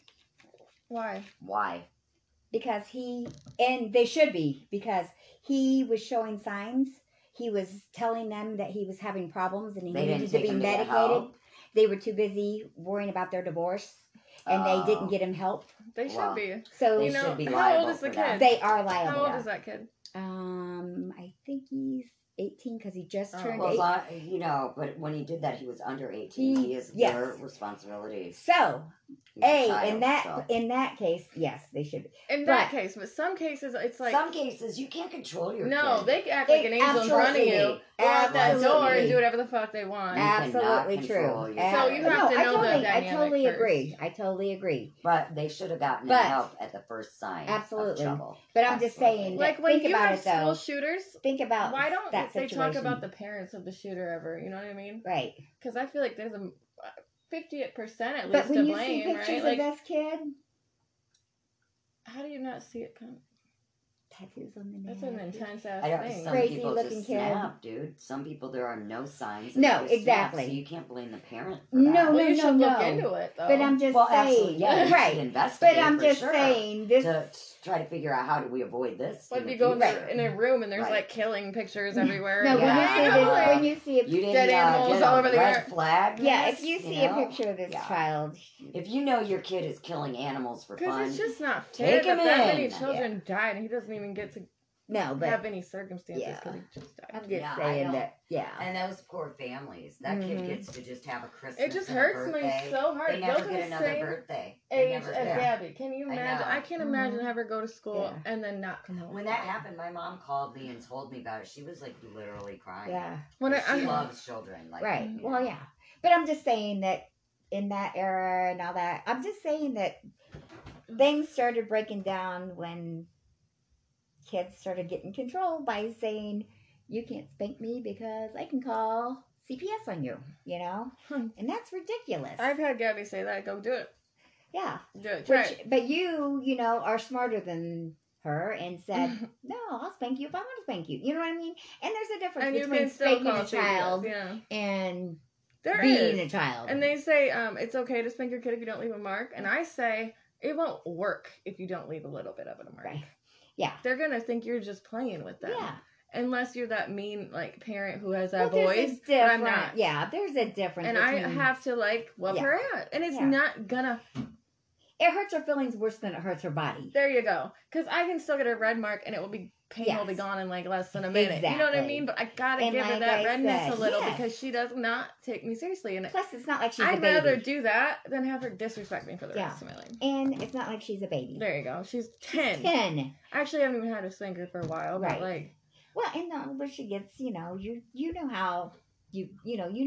S2: Why?
S1: Why?
S3: Because and they should be, because he was showing signs. He was telling them that he was having problems and he
S1: They didn't
S3: needed to
S1: take
S3: be
S1: him to get
S3: medicated.
S1: help?
S3: They were too busy worrying about their divorce, and they didn't get him help.
S2: They should
S1: Well,
S2: be.
S3: So
S1: They
S2: You know,
S1: should be
S2: how
S1: liable
S2: old is the
S1: for that.
S2: kid?
S3: they are liable.
S2: How old is that kid?
S3: I think he's 18 because he just
S2: Oh.
S3: turned
S1: Well,
S3: 18.
S1: but when he did that, he was under 18. He is
S3: Yes.
S1: their responsibility.
S3: So,
S1: He's a child,
S3: in that case, yes, they should be.
S2: In that case, but some cases it's like
S1: some cases you can't control your
S2: no,
S1: kid.
S2: they act like an angel in front of you. Go out that door and
S3: Absolutely.
S2: do whatever the fuck they want.
S1: You cannot
S3: Absolutely
S1: control
S3: true.
S1: your
S2: So you have to
S3: I
S2: know the
S3: totally, I
S2: dynamic
S3: totally
S2: first.
S3: agree. I totally agree.
S1: But they should have gotten
S3: But-
S1: help at the first sign
S3: Absolutely.
S1: of trouble.
S3: But I'm just
S1: Absolutely.
S3: saying,
S2: Like
S3: that,
S2: when
S3: think
S2: you
S3: about
S2: have
S3: it though.
S2: school shooters,
S3: Think about
S2: why don't
S3: that
S2: they
S3: situation.
S2: talk about the parents of the shooter ever? You know what I mean?
S3: Right.
S2: Because I feel like there's a 50% at least
S3: But
S2: to
S3: when you
S2: blame,
S3: see pictures
S2: right?
S3: of this kid,
S2: How do you not see it come?
S3: tattoos on the neck.
S2: That's an intense ass
S1: I don't.
S2: thing.
S1: Some
S3: Crazy
S1: people
S3: looking
S1: just
S3: kid.
S1: snap, dude. Some people there are no signs.
S3: No,
S1: they just snap,
S3: exactly.
S1: so you can't blame the parent. For
S3: No,
S1: that.
S2: Well, you should look
S3: no.
S2: into it though.
S3: But I'm just
S1: Well,
S3: saying,
S1: absolutely, yeah, you
S3: right?
S1: should investigate
S3: But I'm
S1: for
S3: just
S1: sure
S3: saying this.
S1: to try to figure out how do we avoid this.
S2: What
S1: in
S2: if
S1: the
S2: you go
S1: future.
S2: in a room and there's
S1: Right.
S2: like killing pictures everywhere?
S3: No,
S1: Yeah.
S3: when you see
S1: You didn't
S2: Dead animals
S1: get a
S2: all over the
S1: red
S2: earth.
S1: flag.
S3: yeah,
S1: miss,
S3: if you see
S1: know?
S3: a picture of this
S1: Yeah.
S3: child,
S1: If you know your kid is killing animals for
S2: Because
S1: fun,
S2: it's just not
S1: Take
S2: fair
S1: him
S2: that that many
S1: in.
S2: children died and he doesn't even get to
S3: no, but
S2: have any circumstances
S3: yeah.
S2: because he just died.
S3: I'm just
S1: Yeah, I
S3: saying
S1: don't-
S3: that. Yeah.
S1: and those poor families, that
S3: Mhm.
S1: kid gets to just have a Christmas.
S2: It just
S1: and a
S2: hurts me
S1: birthday.
S2: so hard.
S1: They never
S2: Those are
S1: get
S2: the
S1: another
S2: same
S1: birthday. They
S2: age
S1: never
S2: as
S1: do.
S2: Gabby. Can you
S1: I
S2: imagine?
S1: know.
S2: I can't imagine
S3: Mhm.
S2: have her go to school
S3: Yeah.
S2: and then not come home.
S1: When that happened, my mom called me and told me about it. She was like literally crying.
S3: Yeah.
S2: When
S1: She loves children. Like,
S3: Right.
S1: you
S3: Well,
S1: know.
S3: yeah. But I'm just saying that in that era and all that, I'm just saying that things started breaking down when kids started getting control by saying, you can't spank me because I can call CPS on you, you know? And that's ridiculous.
S2: I've had Gabby say that. Go do it.
S3: Yeah.
S2: Do it. Try
S3: Which,
S2: it.
S3: but you know, are smarter than her and said, no, I'll spank you if I want to spank you. You know what I mean? And there's a difference
S2: And you
S3: between
S2: can still
S3: spanking
S2: call
S3: a child
S2: Yeah.
S3: and
S2: There
S3: being
S2: is.
S3: a child.
S2: And they say it's okay to spank your kid if you don't leave a mark. And I say it won't work if you don't leave a little bit of a mark.
S3: Right. Yeah.
S2: They're going to think you're just playing with them.
S3: Yeah.
S2: Unless you're that mean, like, parent who has that
S3: Well,
S2: voice.
S3: there's a
S2: But I'm
S3: different-
S2: not.
S3: Yeah, there's a difference.
S2: And I
S3: between-
S2: have to, like, whoop
S3: Yeah.
S2: her ass. And it's
S3: Yeah.
S2: not gonna.
S3: It hurts her feelings worse than it hurts her body.
S2: There you go. Because I can still get a red mark and it will be. Pain will be
S3: Yes.
S2: gone in, like, less than a minute. You know what I
S3: Exactly.
S2: mean? But I gotta
S3: And
S2: give her
S3: like
S2: that
S3: I
S2: redness
S3: said,
S2: a little
S3: yes.
S2: because she does not take me seriously. And
S3: Plus, it's not like she's a
S2: I'd
S3: baby.
S2: rather do that than have her disrespect me for the
S3: Yeah.
S2: rest of my life.
S3: And it's not like she's a baby.
S2: There you go. She's 10.
S3: 10.
S2: Actually, I haven't even had a spanker for a while, but
S3: Right.
S2: like,
S3: Well, and the older she gets, you know, you know how you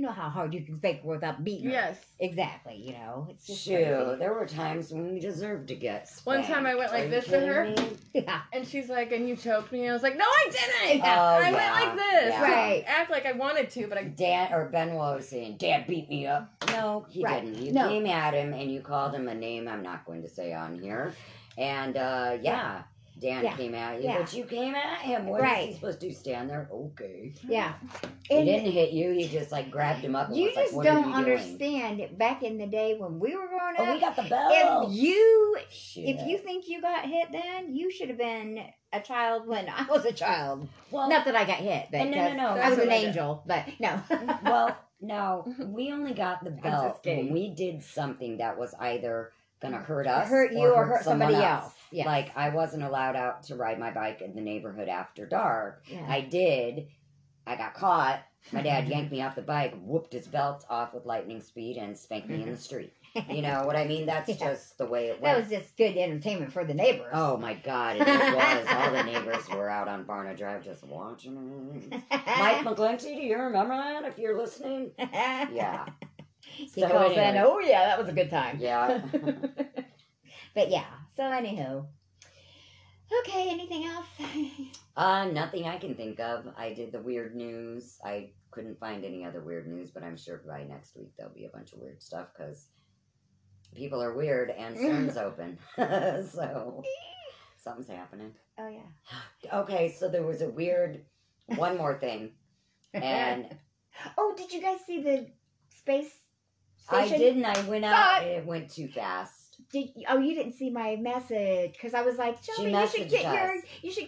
S3: know how hard you can spank her without beating her.
S2: yes.
S3: Exactly. You know, it's just
S1: Shoot,
S3: crazy.
S1: there were times when we deserved to get spanked.
S2: One time I went like
S1: Are you
S2: this to
S1: kidding
S2: her.
S1: me?
S3: Yeah.
S2: And she's like, and you choked me. And I was like, no, I didn't.
S1: Oh,
S2: I
S1: yeah.
S2: went like this.
S1: Yeah.
S3: Right.
S2: Act like I wanted to, but I.
S1: Dan or Ben was saying, Dad beat me up. No, he
S3: Right.
S1: didn't. You
S3: No.
S1: came at him and you called him a name I'm not going to say on here. And yeah, Dan
S3: Yeah.
S1: came at you,
S3: Yeah.
S1: but you came at him. What is
S3: Right.
S1: he supposed to do? Stand there? Okay.
S3: Yeah.
S1: He
S3: And
S1: didn't hit you. He just like grabbed him up and
S3: you
S1: was like,
S3: just
S1: what
S3: don't
S1: are you doing?
S3: understand. Back in the day when we were growing
S1: Oh, we
S3: up,
S1: got the bell.
S3: if
S1: Shit.
S3: you think you got hit then, you should have been a child when I was a child.
S1: well,
S3: Not that I got hit, but
S1: no.
S3: I was
S2: That's
S3: an
S2: what I did.
S3: angel. But no.
S1: well, no, we only got the belt
S3: just kidding.
S1: when we did something that was either gonna hurt us,
S3: hurt you or hurt
S1: someone
S3: somebody else. Yeah.
S1: Like I wasn't allowed out to ride my bike in the neighborhood after dark.
S3: Yeah.
S1: I did. I got caught. My dad yanked me off the bike, whooped his belt off with lightning speed, and spanked me in the street. You know what I mean? That's
S3: Yeah.
S1: just the way it
S3: That
S1: went.
S3: was just good entertainment for the neighbors.
S1: Oh my God, it was. All the neighbors were out on Barna Drive just watching it. Mike McGlinty, do you remember that? If you're listening, yeah.
S3: He
S1: So
S3: calls in,
S1: anyway.
S3: oh yeah, that was a good time.
S1: Yeah.
S3: But yeah, so anywho. Okay, anything else?
S1: Nothing I can think of. I did the weird news. I couldn't find any other weird news, but I'm sure by next week there'll be a bunch of weird stuff because people are weird and CERN's open. So something's happening.
S3: Oh yeah.
S1: Okay, so there was a weird one more thing. And
S3: oh, did you guys see the space
S1: I
S3: station?
S1: didn't. I went out.
S2: But-
S1: It went too fast.
S3: You didn't see my message because I was like, Shelby, you should
S1: messaged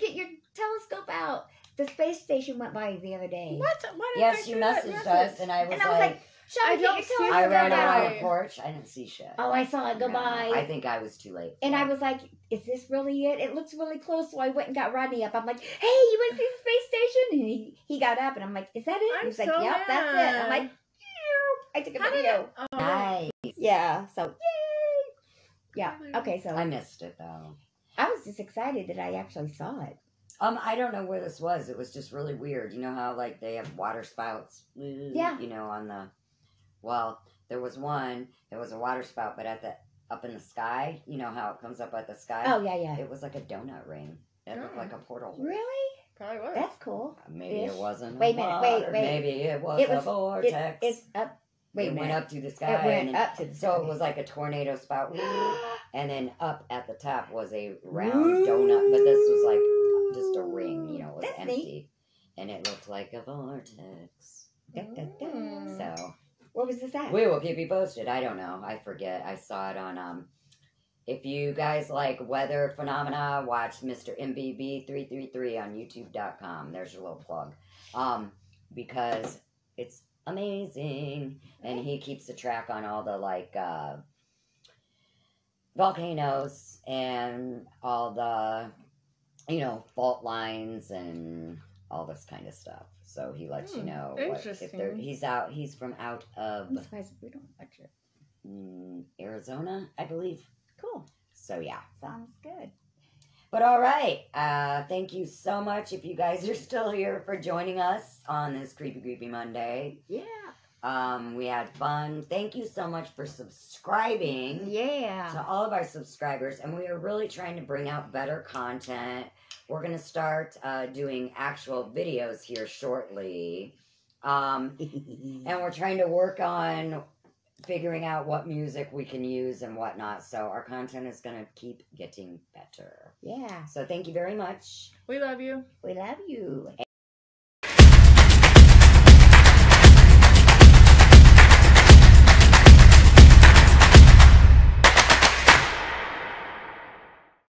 S3: get your telescope out. The space station went by the other day.
S2: What? Why did
S1: Yes,
S2: I
S1: you
S2: see that
S1: messaged
S2: message?
S1: us, and I was
S3: And I was like, Shelby,
S2: I
S3: get
S2: don't
S3: your
S2: see
S3: telescope
S1: I ran
S2: that.
S1: around
S3: out.
S1: the porch. I didn't see shit.
S3: Oh, I saw it go
S1: No,
S3: by.
S1: I think I was too late.
S3: And I was like, is this really it? It looks really close. So I went and got Rodney up. I'm like, hey, you want to see the space station? And he got up and I'm like, is that it?
S2: I'm
S3: He's like,
S2: so
S3: yep, that's it. I'm
S2: mad.
S3: like, phew. I took a
S2: How did
S3: video.
S2: Oh,
S1: Nice.
S3: Yeah, so yay. Yeah, okay, so
S1: I missed it though.
S3: I was just excited that I actually saw it.
S1: I don't know where this was. It was just really weird. You know how like they have water spouts?
S3: Yeah.
S1: You know, on the well, there was one. There was a water spout, but up in the sky. You know how it comes up at the sky?
S3: Oh, yeah.
S1: It was like a donut ring. It looked
S2: Oh.
S1: like a portal.
S3: Really?
S2: Probably was.
S3: That's cool.
S1: Maybe it
S3: Ish.
S1: wasn't.
S3: Wait a minute,
S1: water.
S3: wait.
S1: Maybe it was
S3: It
S1: a
S3: was-
S1: vortex.
S3: It's up. Wait a
S1: it went
S3: minute.
S1: up to the sky.
S3: It went
S1: and then,
S3: up to the
S1: so
S3: sky.
S1: it was like a tornado spout. And then up at the top was a round
S3: Ooh.
S1: donut, but this was like just a ring, you know, it was
S3: That's
S1: empty.
S3: neat.
S1: And it looked like a vortex.
S3: Da, da, da.
S2: Mm.
S1: So
S3: Where was this at?
S1: we will keep you posted. I don't know. I forget. I saw it on if you guys like weather phenomena, watch Mr. MBB333 on YouTube.com. There's your little plug. Because it's amazing. And he keeps the track on all the like volcanoes and all the fault lines and all this kind of stuff. So he lets you know what, if
S2: Interesting.
S1: he's from out of
S3: I'm surprised we don't watch it.
S1: Arizona, I believe.
S3: Cool.
S1: So yeah.
S3: Sounds good.
S1: But all right, thank you so much if you guys are still here for joining us on this Creepy Monday.
S3: Yeah.
S1: We had fun. Thank you so much for subscribing
S3: Yeah.
S1: to all of our subscribers, and we are really trying to bring out better content. We're going to start doing actual videos here shortly, and we're trying to work on figuring out what music we can use and whatnot, so our content is going to keep getting better.
S3: Yeah.
S1: So thank you very much.
S2: We love you.
S3: We love you.